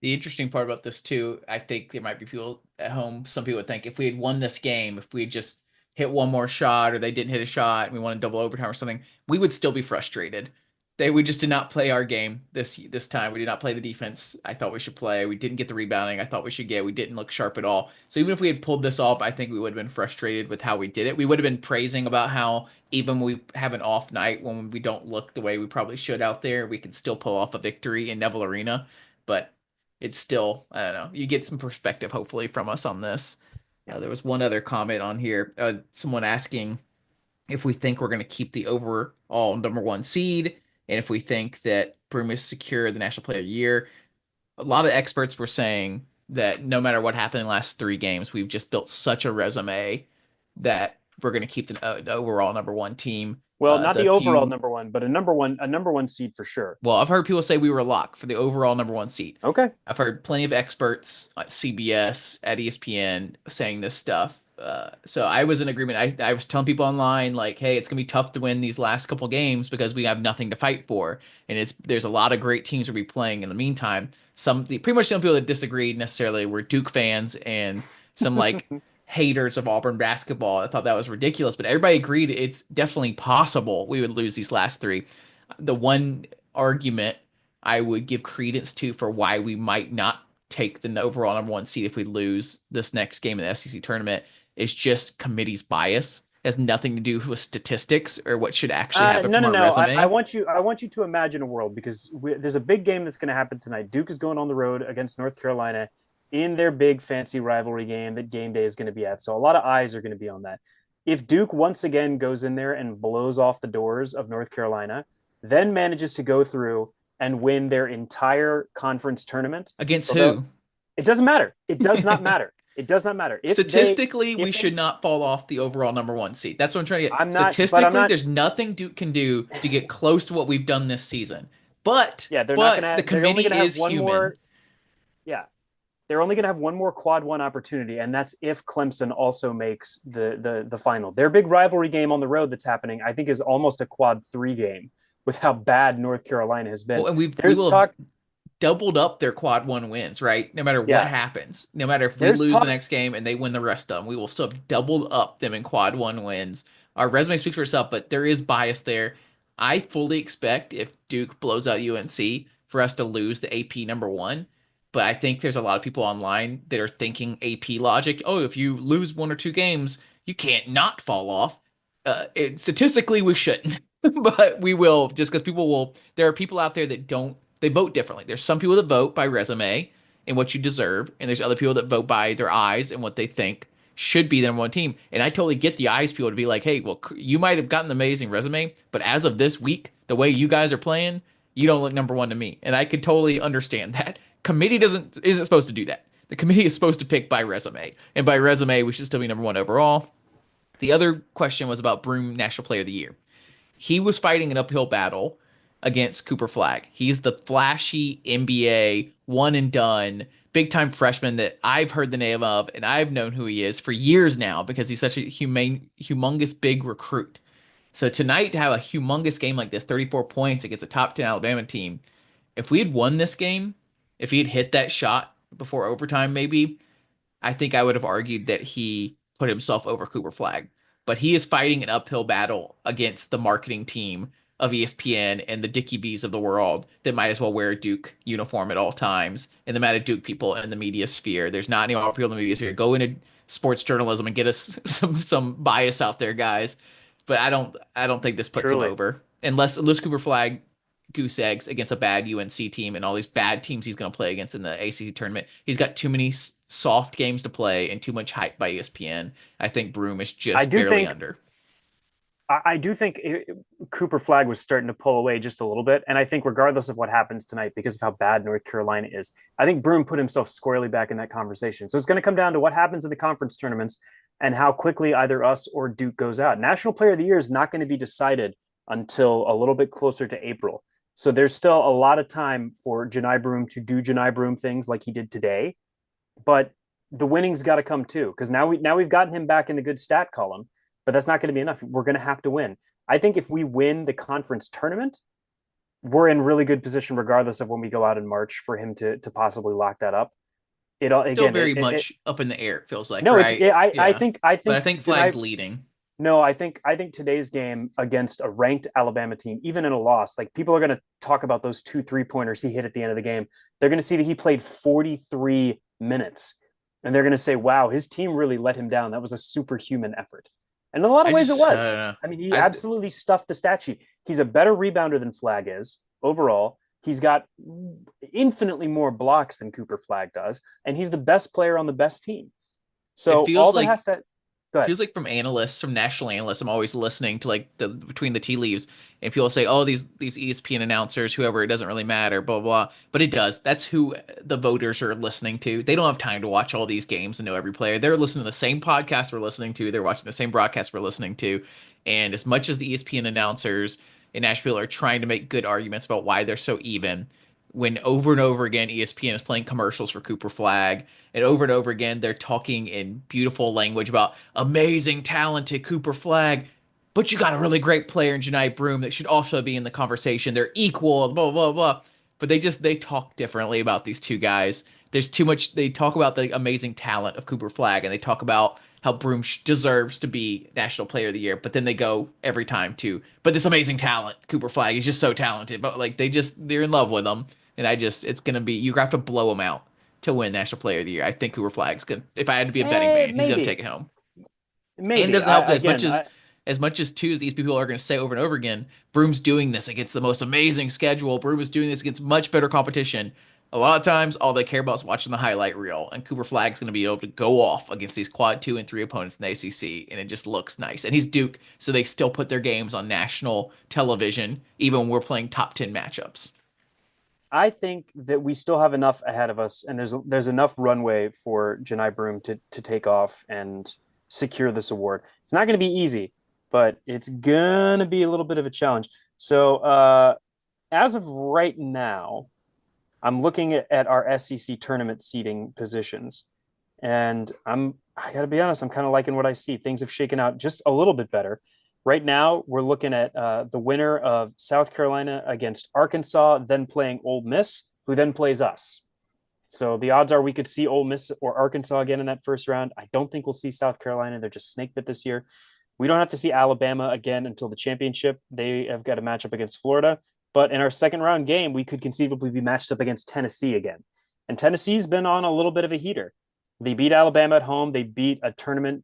The interesting part about this too, I think there might be people at home. Some people would think if we had won this game, if we had just hit one more shot or they didn't hit a shot and we won a double overtime or something, we would still be frustrated. We just did not play our game this time. We did not play the defense I thought we should play. We didn't get the rebounding I thought we should get. We didn't look sharp at all. So even if we had pulled this off, I think we would have been frustrated with how we did it. We would have been praising about how even when we have an off night, when we don't look the way we probably should out there, we can still pull off a victory in Neville Arena. But it's still, I don't know. You get some perspective, hopefully, from us on this. Yeah. There was one other comment on here. Someone asking if we think we're going to keep the overall number one seed, and if we think that Broom is secure the National Player of the Year. A lot of experts were saying that no matter what happened in the last 3 games, we've just built such a resume that we're going to keep the overall number one team. Well, not The the overall few number one, but a number one seed for sure. Well, I've heard people say we were a lock for the overall number one seed. Okay. I've heard plenty of experts at CBS, at ESPN saying this stuff. So I was in agreement. I was telling people online, like, hey, it's gonna be tough to win these last couple games because we have nothing to fight for, and there's a lot of great teams to be playing in the meantime. Pretty much some people that disagreed necessarily were Duke fans and some like haters of Auburn basketball. I thought that was ridiculous, but everybody agreed it's definitely possible we would lose these last 3. The one argument I would give credence to for why we might not take the overall number one seed if we lose this next game in the SEC tournament is just committee's bias. It has nothing to do with statistics or what should actually happen No, from no, our no. I resume. want you to imagine a world because there's a big game that's going to happen tonight. Duke is going on the road against North Carolina in their big fancy rivalry game that game day is going to be at. So a lot of eyes are going to be on that. If Duke once again goes in there and blows off the doors of North Carolina, then manages to go through and win their entire conference tournament, Against although who? it doesn't matter. It does not matter. It does not matter. Statistically, we If should they, not fall off the overall number one seed. That's what I'm trying to get. I'm not, but I'm Statistically, not, there's nothing Duke can do to get close to what we've done this season. But yeah, they're not but going the to, they're only going committee to have is one human. more, yeah, they're only going to have one more quad one opportunity, and that's if Clemson also makes the final. Their big rivalry game on the road that's happening, I think, is almost a quad three game with how bad North Carolina has Well, been. and we There's will have talk, doubled up their quad one wins, right? No matter what yeah, happens, no matter if we there's lose the talk. next game and they win the rest of them, we will still have doubled up them in quad one wins. Our resume speaks for itself, but there is bias there. I fully expect if Duke blows out UNC for us to lose the AP number one. But I think there's a lot of people online that are thinking AP logic. Oh, if you lose 1 or 2 games, you can't not fall off. Statistically, we shouldn't, but we will just because people will. There are people out there that don't they vote differently. There's some people that vote by resume and what you deserve, and there's other people that vote by their eyes and what they think should be the number one team. And I totally get the eyes people to be like, hey, well, you might have gotten an amazing resume, but as of this week, the way you guys are playing, you don't look number one to me. And I could totally understand that. Committee isn't supposed to do that. The committee is supposed to pick by resume, and by resume, we should still be number one overall. The other question was about Broom National Player of the Year. He was fighting an uphill battle against Cooper Flag. He's the flashy NBA one and done big time freshman that I've heard the name of and I've known who he is for years now because he's such a humongous big recruit. So tonight to have a humongous game like this, 34 points against a top 10 Alabama team. If we had won this game, if he had hit that shot before overtime maybe, I think I would have argued that he put himself over Cooper Flag. But he is fighting an uphill battle against the marketing team of ESPN and the Dickie Bees of the world that might as well wear a Duke uniform at all times. And the amount of Duke people in the media sphere. There's not any more people in the media sphere. Go into sports journalism and get us some bias out there, guys. But I don't think this puts him Truly. over. Unless Cooper Flag goose eggs against a bad UNC team and all these bad teams he's going to play against in the ACC tournament. He's got too many soft games to play and too much hype by ESPN. I think Broom is I just do barely think under. I do think Cooper Flag was starting to pull away just a little bit, and I think regardless of what happens tonight, because of how bad North Carolina is, I think Broom put himself squarely back in that conversation. So it's going to come down to what happens in the conference tournaments and how quickly either us or Duke goes out. National Player of the Year is not going to be decided until a little bit closer to April. So there's still a lot of time for Janai Broom to do Janai Broom things like he did today, but the winning's got to come too because now we've gotten him back in the good stat column. but that's not going to be enough. We're going to have to win. I think if we win the conference tournament, we're in really good position, regardless of when we go out in March, for him to possibly lock that up. It all Still again. very much up in the air, it feels like, No, it's right? I Yeah. think I But I think think Flag's tonight. leading. No, I think today's game against a ranked Alabama team, even in a loss, like people are going to talk about those 2 3 pointers he hit at the end of the game. They're going to see that he played 43 minutes, and they're going to say, "Wow, his team really let him down. That was a superhuman effort." And in a lot of ways, it I don't was. know. I mean, he I absolutely stuffed the stat sheet. He's a better rebounder than Flag is overall. He's got infinitely more blocks than Cooper Flag does, and he's the best player on the best team. it So feels all that like has to go ahead. feels like from analysts, from national analysts, I'm always listening to like the between the tea leaves, and people say, "Oh, these ESPN announcers, whoever, it doesn't really matter," blah blah. But it does. That's who the voters are listening to. They don't have time to watch all these games and know every player. They're listening to the same podcast we're listening to. They're watching the same broadcast we're listening to. And as much as the ESPN announcers in Nashville are trying to make good arguments about why they're so even, when over and over again ESPN is playing commercials for Cooper Flag, and over again they're talking in beautiful language about amazing, talented Cooper Flag, but you got a really great player in Jani Broom that should also be in the conversation. They're equal, blah blah blah. But they talk differently about these two guys. There's too much. They talk about the amazing talent of Cooper Flag, and they talk about how Broom deserves to be National Player of the Year. But then they go every time to, but this amazing talent, Cooper Flag, is just so talented. But like they're in love with him, and it's gonna be, you have to blow him out to win National Player of the Year. I think Cooper Flag's gonna, if I had to be a betting man, he's gonna take Maybe, it home. And it maybe. doesn't help that Again, as much as too as these people are going to say over and over again, Broom's doing this against the most amazing schedule. Broom is doing this against much better competition. A lot of times, all they care about is watching the highlight reel, and Cooper Flag's going to be able to go off against these quad 2 and 3 opponents in the ACC, and it just looks nice. And he's Duke, so they still put their games on national television, even when we're playing top 10 matchups. I think that we still have enough ahead of us, and there's enough runway for Janai Broom to take off and secure this award. It's not going to be easy, but it's gonna be a little bit of a challenge. So, as of right now, I'm looking at our SEC tournament seeding positions, and I got to be honest, I'm kind of liking what I see. Things have shaken out just a little bit better. Right now, we're looking at the winner of South Carolina against Arkansas, then playing Ole Miss, who then plays us. So the odds are we could see Ole Miss or Arkansas again in that first round. I don't think we'll see South Carolina. They're just snake bit this year. We don't have to see Alabama again until the championship. They have got a matchup against Florida. But in our second round game, we could conceivably be matched up against Tennessee again. And Tennessee's been on a little bit of a heater. They beat Alabama at home. They beat a tournament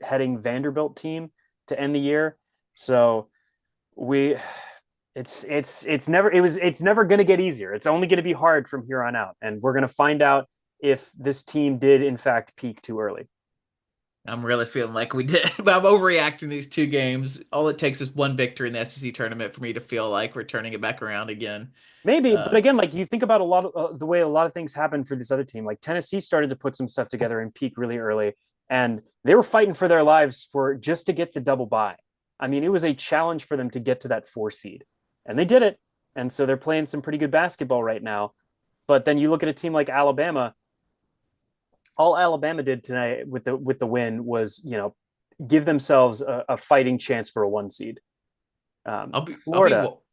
heading Vanderbilt team to end the year. So we it's never going to get easier. It's only going to be hard from here on out, and we're going to find out if this team did in fact peak too early. I'm really feeling like we did, but I'm overreacting these two games. All it takes is one victory in the SEC tournament for me to feel like we're turning it back around again. Maybe, but Uh, again, like you think about a lot of the way a lot of things happen for this other team. Like Tennessee started to put some stuff together and peak really early, and they were fighting for their lives for just to get the double bye. I mean, it was a challenge for them to get to that 4 seed, and they did it. And so they're playing some pretty good basketball right now. But then you look at a team like Alabama. All Alabama did tonight with the win was give themselves a fighting chance for a 1 seed. I'll be Florida, well,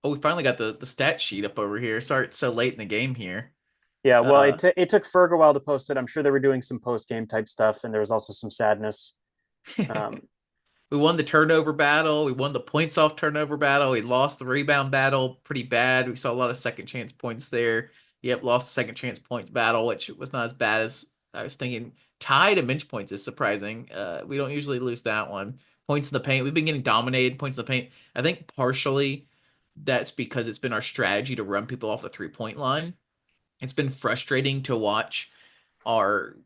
oh, we finally got the stat sheet up over here. Sorry it's so late in the game here. yeah. Well, Uh, it took Ferg a while to post it. I'm sure they were doing some post game type stuff, and there was also some sadness. Um, we won the turnover battle. We won the points off turnover battle. We lost the rebound battle pretty bad. We saw a lot of second chance points there. Yep, lost the second chance points battle, which was not as bad as I was thinking. Tied and bench points is surprising. We don't usually lose that one. Points in the paint. We've been getting dominated. Points in the paint. I think partially that's because it's been our strategy to run people off the 3 point line. It's been frustrating to watch our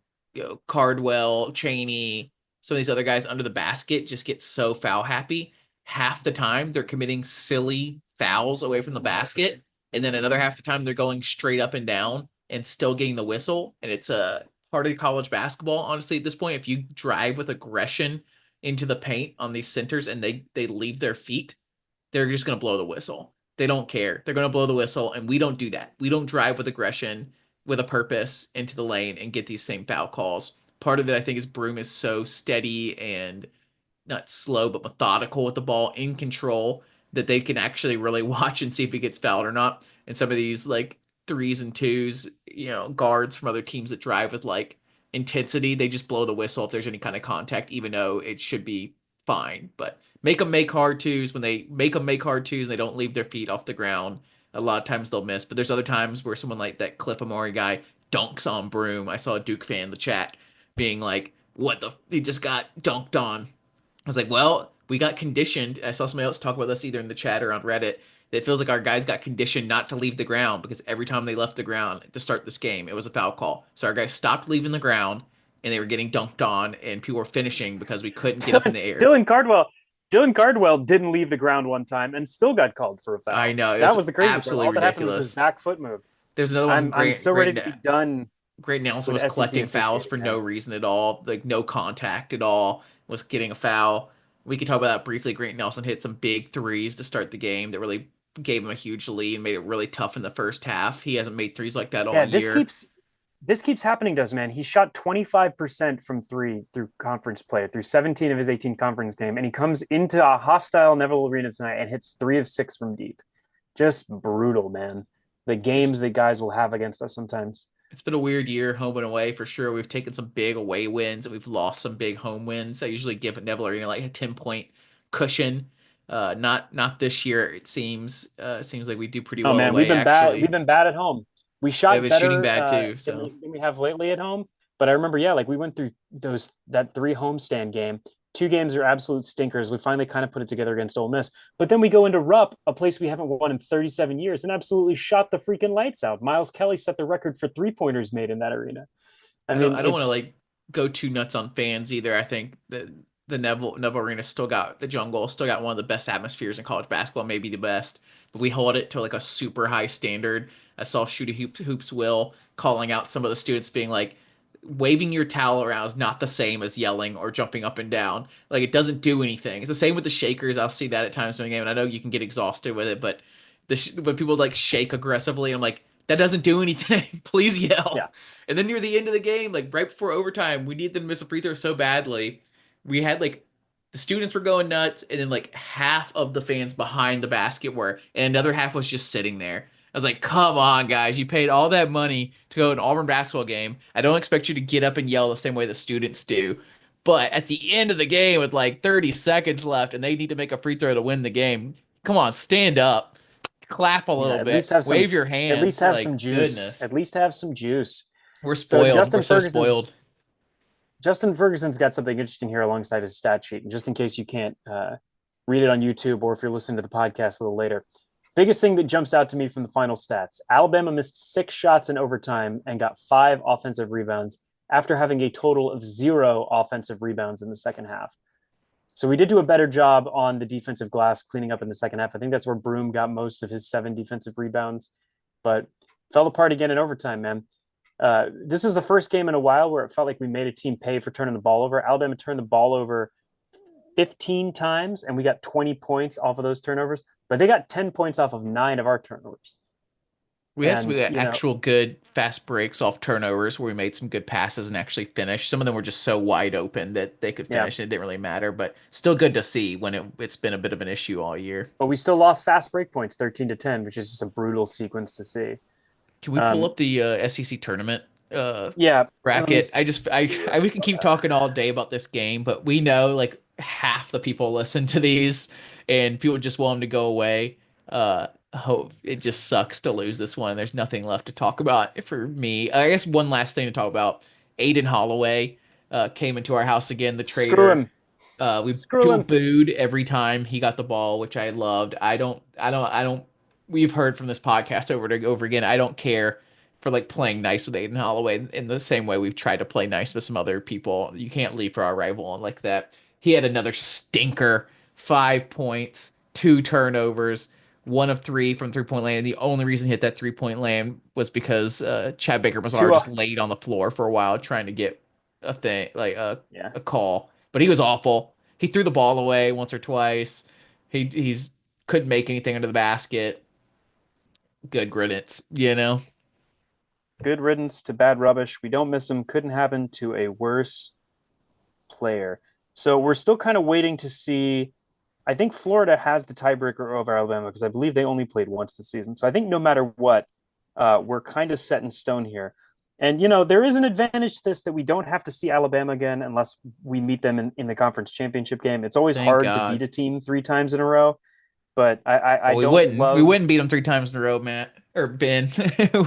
Cardwell, Cheney, some of these other guys under the basket just get so foul happy. Half the time they're committing silly fouls away from the basket, and then another half the time they're going straight up and down and still getting the whistle. And it's a part of college basketball, honestly, at this point. If you drive with aggression into the paint on these centers and they leave their feet, they're just going to blow the whistle. They don't care. They're going to blow the whistle, and we don't do that. We don't drive with aggression, with a purpose into the lane and get these same foul calls. Part of it, I think, is Broom is so steady and not slow, but methodical with the ball, in control, that they can actually really watch and see if he gets fouled or not. And some of these like threes and twos, guards from other teams that drive with like intensity, they just blow the whistle if there's any kind of contact, even though it should be fine. But make them make hard twos. When they make them make hard twos and they don't leave their feet off the ground, a lot of times they'll miss. But there's other times where someone like that Cliff Amari guy dunks on Broom. I saw a Duke fan in the chat being like, "What the? He just got dunked on." I was like, well, we got conditioned. I saw somebody else talk about this either in the chat or on Reddit. It feels like our guys got conditioned not to leave the ground because every time they left the ground to start this game, it was a foul call. So our guys stopped leaving the ground and they were getting dunked on, and people were finishing because we couldn't get up in Dylan, the air. Dylan Cardwell. Dylan Cardwell didn't leave the ground one time and still got called for a I foul. know it That was was the crazy part. absolutely All that happened was his ridiculous. back foot move. There's another one. I'm so ready to be done Great Nelson with was SEC collecting fouls officiating, for no man. reason at all, like no contact at all, was getting a foul. We could talk about that briefly. Grant Nelson hit some big threes to start the game that really gave him a huge lead and made it really tough in the first half. He hasn't made threes like that all Yeah, year. this keeps happening to us, man. He shot 25% from three through conference play, through 17 of his 18 conference game, and he comes into a hostile Neville Arena tonight and hits 3 of 6 from deep. Just brutal, man. The It's games that guys will have against us sometimes. it's been a weird year, home and away for sure. We've taken some big away wins and we've lost some big home wins. I usually give Neville Arena like a 10-point cushion. Not this year. It seems like we do pretty Oh well man, we've away been bad. We've actually. been bad at home. We It shot was shooting better bad too, than so. we have lately at home. But I remember, yeah, like we went through that 3 homestand game. 2 games are absolute stinkers. We finally kind of put it together against Ole Miss. But then we go into Rupp, a place we haven't won in 37 years, and absolutely shot the freaking lights out. Miles Kelly set the record for 3 pointers made in that arena. I I don't mean, I don't want to it's like go too nuts on fans either. I think that the Neville Arena still got the jungle, still got one of the best atmospheres in college basketball, maybe the best. But we hold it to like a super high standard. I saw Shooty Hoops Will calling out some of the students being like, waving your towel around is not the same as yelling or jumping up and down. Like it doesn't do anything. It's the same with the shakers. I'll see that at times during the game, and I know you can get exhausted with it, but when people like shake aggressively, I'm like, that doesn't do anything. Please yeah, yell. And then near the end of the game, like right before overtime, we needed them to miss a free throw so badly. We had like the students were going nuts, and then like half of the fans behind the basket were, and another half was just sitting there. I was like, come on, guys. You paid all that money to go to an Auburn basketball game. I don't expect you to get up and yell the same way the students do. But at the end of the game, with like 30 seconds left, and they need to make a free throw to win the game, come on, stand up, clap a yeah. little bit, wave your At least hands. have Like, some juice. goodness. At least have some juice. We're So spoiled. We're so spoiled. Justin Ferguson's got something interesting here alongside his stat sheet. And just in case you can't read it on YouTube or if you're listening to the podcast a little later, biggest thing that jumps out to me from the final stats: Alabama missed 6 shots in overtime and got 5 offensive rebounds after having a total of 0 offensive rebounds in the second half. So we did do a better job on the defensive glass cleaning up in the second half. I think that's where Broom got most of his 7 defensive rebounds, but fell apart again in overtime, man. This is the first game in a while where it felt like we made a team pay for turning the ball over. Alabama turned the ball over 15 times, and we got 20 points off of those turnovers, but they got 10 points off of 9 of our turnovers. We had some And, actual good fast breaks off turnovers where we made some good passes and actually finished. Some of them were just so wide open that they could yeah, finish and it didn't really matter, but still good to see when it's been a bit of an issue all year. but we still lost fast break points 13-10, which is just a brutal sequence to see. Can we pull Um, up the SEC tournament yeah, let me bracket? see where I We can saw keep that. talking all day about this game, but we know like half the people listen to these and people just want them to go away. Hope it just sucks to lose this one. There's nothing left to talk about for me. I guess one last thing to talk about. Aiden Holloway came into our house again, the Screw traitor. him. We Screw people him. booed every time he got the ball, which I loved. I don't. We've heard from this podcast over and over again. I don't care for like playing nice with Aiden Holloway in the same way we've tried to play nice with some other people. You can't leave for our rival like that. He had another stinker, 5 points, 2 turnovers, 1 of 3 from 3 point land. And the only reason he hit that 3 point land was because Chad Baker Mazar Two. just laid on the floor for a while trying to get a thing like Yeah. a call. But he was awful. He threw the ball away once or twice. He's couldn't make anything under the basket. Good riddance, you know. Good riddance to bad rubbish. We don't miss him. Couldn't happen to a worse player. So we're still kind of waiting to see. I think Florida has the tiebreaker over Alabama because I believe they only played once this season. So I think no matter what, we're kind of set in stone here. And there is an advantage to this that we don't have to see Alabama again unless we meet them in the conference championship game. It's always Thank hard to beat God. a team 3 times in a row, but I Well, we don't wouldn't. We love. wouldn't beat them 3 times in a row, Matt or Ben.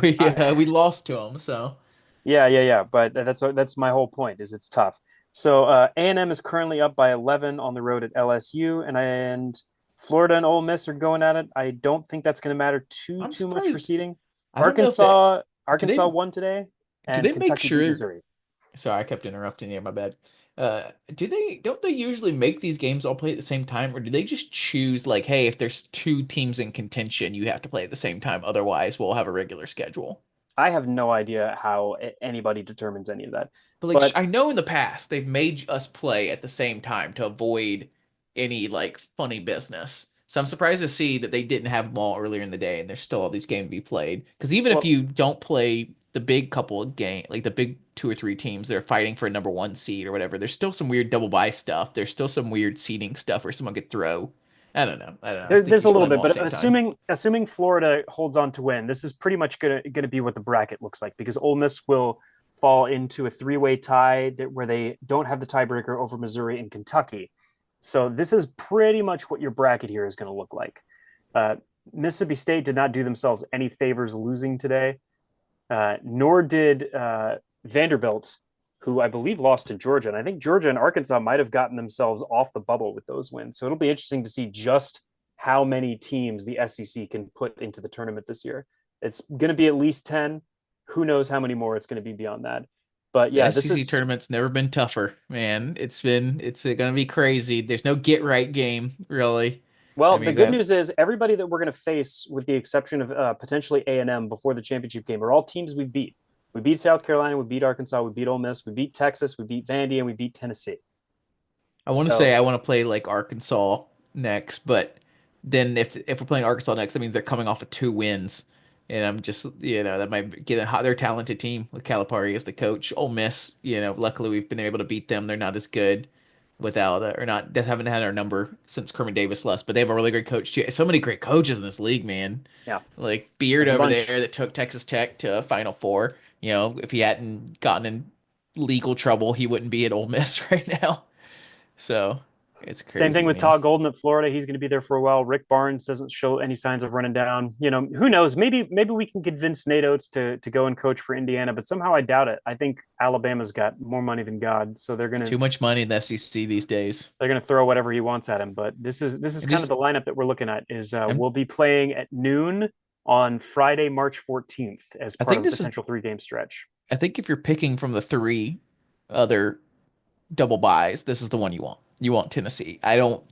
We I, lost to them. So yeah. But that's my whole point. Is it's tough. So A&M is currently up by 11 on the road at LSU, and Florida and Ole Miss are going at it. I don't think that's going to matter too I'm too much for surprised. seeding. I don't know if that do Arkansas they won today, do and they make Kentucky beat sure. Missouri. Sorry, I kept interrupting you. My bad. Do they don't they usually make these games all play at the same time, or do they just choose like, hey, if there's two teams in contention, you have to play at the same time, otherwise we'll have a regular schedule. I have no idea how anybody determines any of that, But like but I know in the past they've made us play at the same time to avoid any like funny business. So I'm surprised to see that they didn't have them all earlier in the day and there's still all these games to be played. Because even if well, you don't play the big couple of game, like the big two or three teams that are fighting for a number one seed or whatever, there's still some weird double bye stuff. There's still some weird seeding stuff where someone could throw. I don't know. I don't know. I think there's you a should little play them bit, all at the but same time. assuming Florida holds on to win, this is pretty much gonna be what the bracket looks like because Ole Miss will fall into a three-way tie where they don't have the tiebreaker over Missouri and Kentucky. So this is pretty much what your bracket here is going to look like. Uh, Mississippi State did not do themselves any favors losing today, nor did Vanderbilt, who I believe lost to Georgia. And I think Georgia and Arkansas might have gotten themselves off the bubble with those wins. So it'll be interesting to see just how many teams the SEC can put into the tournament this year. It's going to be at least 10. Who knows how many more it's going to be beyond that. But The yeah, this SEC is tournament's never been tougher, man. It's gonna be crazy. There's no get right game, really. I well, the mean, good news is everybody that we're going to face, with the exception of potentially A&M before the championship game, are all teams we beat. We beat South Carolina, we beat Arkansas, we beat Ole Miss, we beat Texas, we beat Vandy, and we beat Tennessee. I want to say So I want to play like Arkansas next, but then if we're playing Arkansas next, that means they're coming off of 2 wins, and I'm just that might get a hot. They're a talented team with Calipari as the coach. Ole Miss, luckily we've been able to beat them. They're not as good without or not. They haven't had our number since Kermit Davis left, but they have a really great coach too. So many great coaches in this league, man. yeah, Like Beard there's a over bunch. there that took Texas Tech to a Final Four. If he hadn't gotten in legal trouble, he wouldn't be at Ole Miss right now. So it's Same thing crazy, with man. Todd Golden at Florida. He's going to be there for a while. Rick Barnes doesn't show any signs of running down. Who knows? Maybe we can convince Nate Oates to go and coach for Indiana, but somehow I doubt it. I think Alabama's got more money than God, so they're gonna Too much money in the SEC these days. they're gonna throw whatever he wants at him. But this is And kind of just, the lineup that we're looking at. Is I'm, we'll be playing at noon on Friday, March 14th, as I part think of a this is, potential 3 game stretch. I think if you're picking from the three other double buys, this is the one you want. You want Tennessee.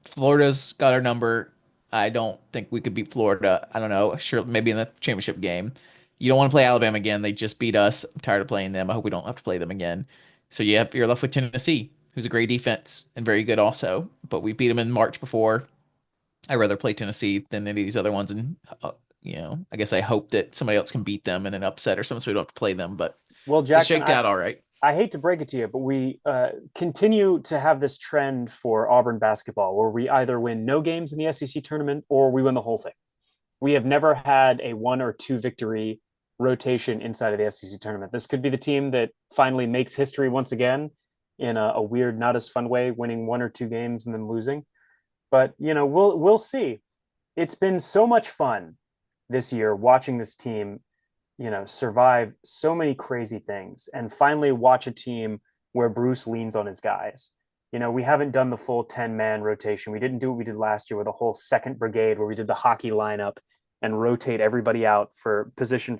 Florida's got our number. I don't think we could beat Florida. I don't know. Sure, maybe in the championship game. You don't want to play Alabama again. They just beat us. I'm tired of playing them. I hope we don't have to play them again. So you're left with Tennessee, who's a great defense and very good also. But we beat them in March before. I'd rather play Tennessee than any of these other ones. And, I guess I hope that somebody else can beat them in an upset or something so we don't have to play them. But Well, it Jackson, shaked out all right. I hate to break it to you, but we continue to have this trend for Auburn basketball where we either win no games in the SEC tournament or we win the whole thing. We have never had a 1 or 2 victory rotation inside of the SEC tournament. This could be the team that finally makes history once again in a weird, not as fun way, winning 1 or 2 games and then losing. But we'll see. It's been so much fun this year watching this team survive so many crazy things and finally watch a team where Bruce leans on his guys. We haven't done the full 10-man rotation. We didn't do what we did last year with a whole second brigade where we did the hockey lineup and rotate everybody out for position.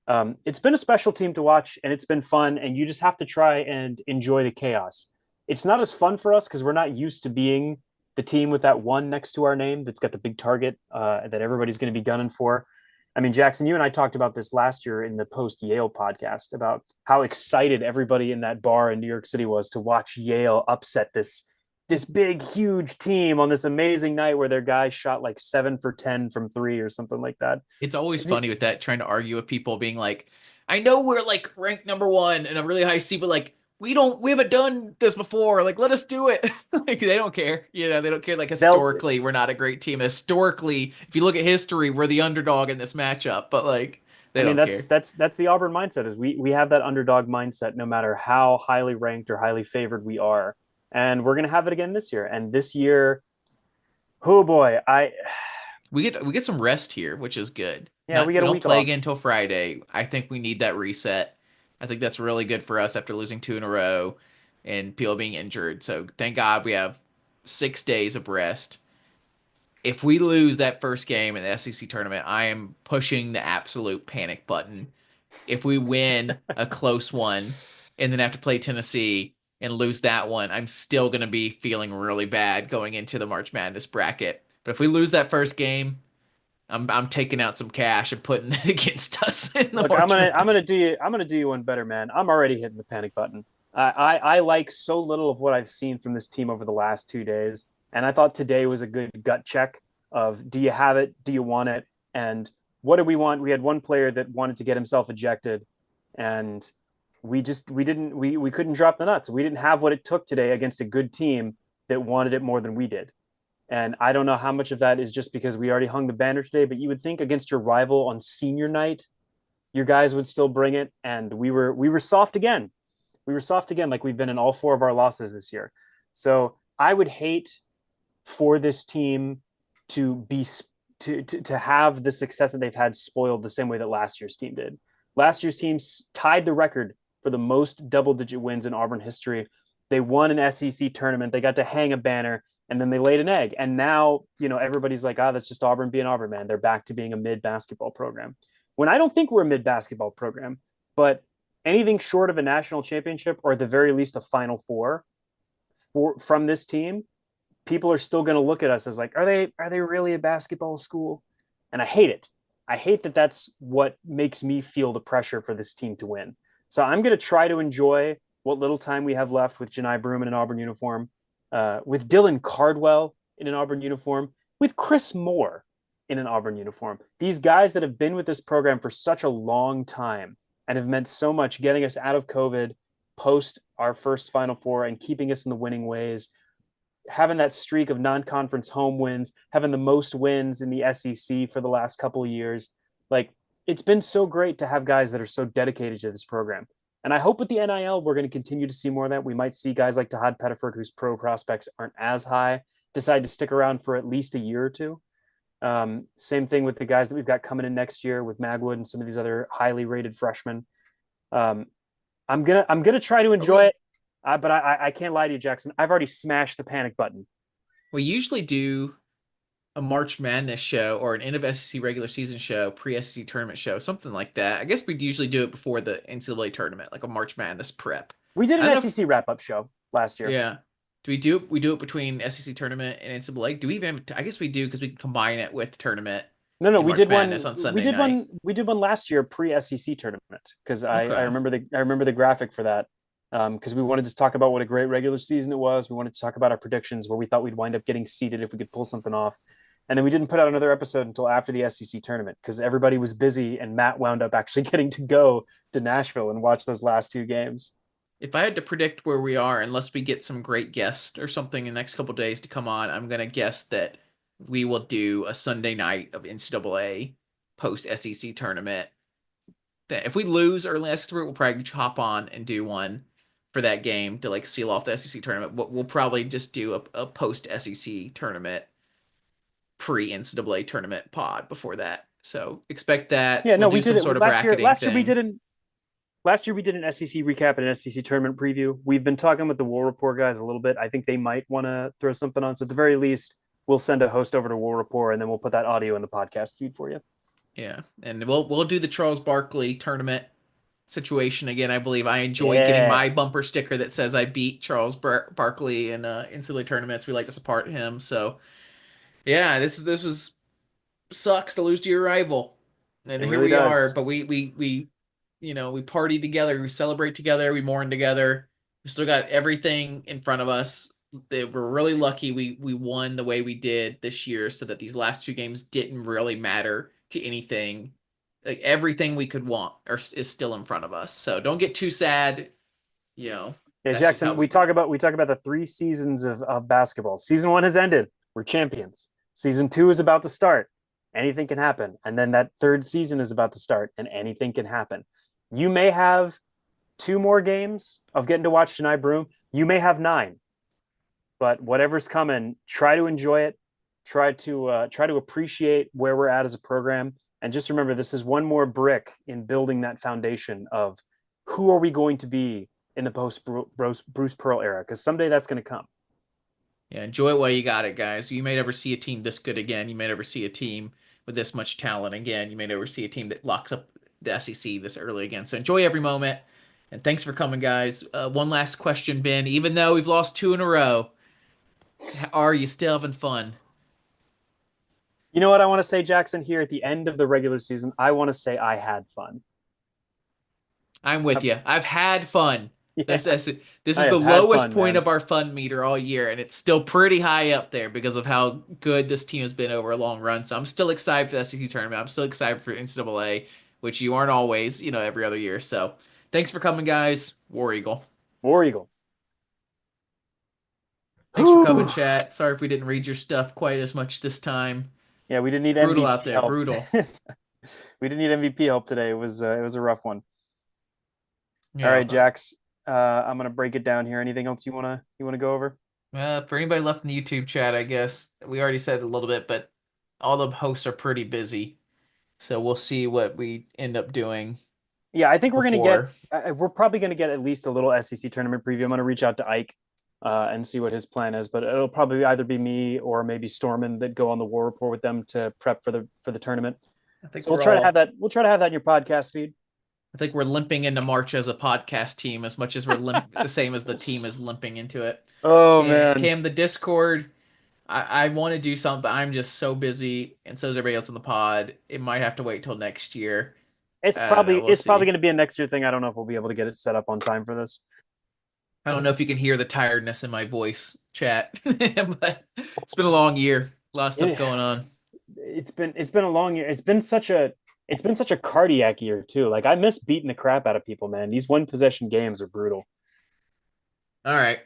It's been a special team to watch and it's been fun. And you just have to try and enjoy the chaos. It's not as fun for us because we're not used to being the team with that one next to our name that's got the big target that everybody's going to be gunning for. I mean, Jackson, you and I talked about this last year in the post Yale podcast about how excited everybody in that bar in New York City was to watch Yale upset this big, huge team on this amazing night where their guys shot like 7 for 10 from three or something like that. It's always funny with that, trying to argue with people being like, I know we're like ranked number one and a really high seed, but like we haven't done this before. Like, let us do it. Like, they don't care. They don't care. Like, They'll historically, we're not a great team. Historically, if you look at history, we're the underdog in this matchup, but like, I they mean, don't that's care. that's that's the Auburn mindset is we have that underdog mindset no matter how highly ranked or highly favored we are. And we're gonna have it again this year. And this year, oh boy, I We get some rest here, which is good. yeah, we Not get we a don't week play off. again until Friday. I think we need that reset. I think that's really good for us after losing two in a row and people being injured. So thank God we have 6 days of rest. If we lose that first game in the SEC tournament, I am pushing the absolute panic button. If we win a close one and then have to play Tennessee and lose that one, I'm still going to be feeling really bad going into the March Madness bracket. But if we lose that first game, I'm taking out some cash and putting it against us in the Look, March Madness. I'm gonna do you one better, man. I'm already hitting the panic button. I like so little of what I've seen from this team over the last 2 days, and I thought today was a good gut check of do you have it, do you want it, and what do we want? We had one player that wanted to get himself ejected, and we couldn't drop the nuts. We didn't have what it took today against a good team that wanted it more than we did. And I don't know how much of that is just because we already hung the banner today, but you would think against your rival on senior night, your guys would still bring it. And we were soft again. We were soft again, like we've been in all four of our losses this year. So I would hate for this team to be to have the success that they've had spoiled the same way that last year's team did. Last year's team tied the record for the most double-digit wins in Auburn history. They won an SEC tournament. They got to hang a banner, and then they laid an egg. And now, everybody's like, that's just Auburn being Auburn, man. They're back to being a mid basketball program. When I don't think we're a mid basketball program, but anything short of a national championship or at the very least a Final Four from this team, people are still going to look at us as like, are they really a basketball school? And I hate it. I hate that that's what makes me feel the pressure for this team to win. So I'm going to try to enjoy what little time we have left with Janai Broom in an Auburn uniform, with Dylan Cardwell in an Auburn uniform, with Chris Moore in an Auburn uniform. These guys that have been with this program for such a long time and have meant so much getting us out of COVID, post our first Final Four, and keeping us in the winning ways, having that streak of non-conference home wins, having the most wins in the SEC for the last couple of years. Like, it's been so great to have guys that are so dedicated to this program. And I hope with the NIL, we're going to continue to see more of that. We might see guys like Tahad Pettiford, whose pro prospects aren't as high, decide to stick around for at least a year or two. Same thing with the guys that we've got coming in next year with Magwood and some of these other highly rated freshmen. Um, I'm gonna try to enjoy Okay. it, but I can't lie to you, Jackson. I've already smashed the panic button. We usually do a March Madness show or an end of SEC regular season show, pre-SEC tournament show, something like that. I guess we'd usually do it before the NCAA tournament, like a March Madness prep. We did I an don't know if, SEC wrap up show last year. yeah. Do we do it between SEC tournament and NCAA? Do we even, I guess we do because we can combine it with the tournament No, no, in we March did Madness one. on We Sunday did night. one. We did one last year pre SEC tournament because I Okay. remember the graphic for that, because we wanted to talk about what a great regular season it was. We wanted to talk about our predictions where we thought we'd wind up getting seeded if we could pull something off, and then we didn't put out another episode until after the SEC tournament because everybody was busy and Matt wound up actually getting to go to Nashville and watch those last two games. If I had to predict where we are, unless we get some great guest or something in the next couple days to come on, I'm gonna guess that we will do a Sunday night of NCAA post SEC tournament. That if we lose early SEC tournament, we'll probably hop on and do one for that game to like seal off the SEC tournament. We'll probably just do a post SEC tournament pre NCAA tournament pod before that. So expect that. Yeah, We'll no, do we did some it sort of last year. bracketing thing. Last year we did an SEC recap and an SEC tournament preview. We've been talking with the War Report guys a little bit. I think they might want to throw something on. So at the very least, we'll send a host over to War Report and then we'll put that audio in the podcast feed for you. Yeah, and we'll do the Charles Barkley tournament situation again. I believe I enjoy getting Yeah. my bumper sticker that says I beat Charles Barkley in NCAA tournaments. We like to support him. So yeah, this was sucks to lose to your rival, and It here really we are. does. But we we party together, we celebrate together, we mourn together. We still got everything in front of us. We're really lucky we won the way we did this year, so that these last two games didn't really matter to anything. Like everything we could want is still in front of us. So don't get too sad. You know, Yeah, That's just Jackson, how we do. we talk about the 3 seasons of basketball. Season 1 has ended. We're champions. Season 2 is about to start. Anything can happen. And then that third season is about to start, and anything can happen. You may have 2 more games of getting to watch Janai Broom. You may have 9, but whatever's coming, try to enjoy it. Try to appreciate where we're at as a program, and just remember this is one more brick in building that foundation of who are we going to be in the post Bruce Pearl era, because someday that's going to come. Yeah, enjoy it while you got it, guys. You may never see a team this good again. You may never see a team with this much talent again. You may never see a team that locks up the SEC this early again. So enjoy every moment. And thanks for coming, guys. One last question, Ben. Even though we've lost 2 in a row, are you still having fun? You know what I want to say, Jackson? Here at the end of the regular season, I want to say I had fun. I'm with you. I've had fun. Yeah, This I is the have had lowest fun, point man. of our fun meter all year, and it's still pretty high up there because of how good this team has been over a long run. So I'm still excited for the SEC tournament. I'm still excited for NCAA, which you aren't always, every other year. So thanks for coming, guys. War Eagle. War Eagle. Thanks for coming, Whew. chat. Sorry if we didn't read your stuff quite as much this time. Yeah, we didn't need Brutal out MVP there. help. Brutal. We didn't need MVP help today. It was a rough one. All Yeah. right, Jax. I'm gonna break it down here. Anything else you wanna go over? For anybody left in the YouTube chat, I guess we already said a little bit, but all the hosts are pretty busy. So we'll see what we end up doing Yeah, I think we're gonna get. before. We're probably gonna get at least a little SEC tournament preview. I'm gonna reach out to Ike and see what his plan is, but it'll probably either be me or maybe Storman that go on the war report with them to prep for the tournament. I think So we'll we're try to have all that. We'll try to have that in your podcast feed. I think we're limping into March as a podcast team as much as we're the same as the team is limping into it. Oh And man, Cam, the Discord, I want to do something, but I'm just so busy, and so is everybody else in the pod. It might have to wait till next year. I don't know. We'll it's probably see. gonna be a next year thing. I don't know if we'll be able to get it set up on time for this. I don't know if you can hear the tiredness in my voice, chat, but it's been a long year. A lot of stuff It, going on. it's been a long year. It's been such a cardiac year too. Like I miss beating the crap out of people, man. These one possession games are brutal. All right.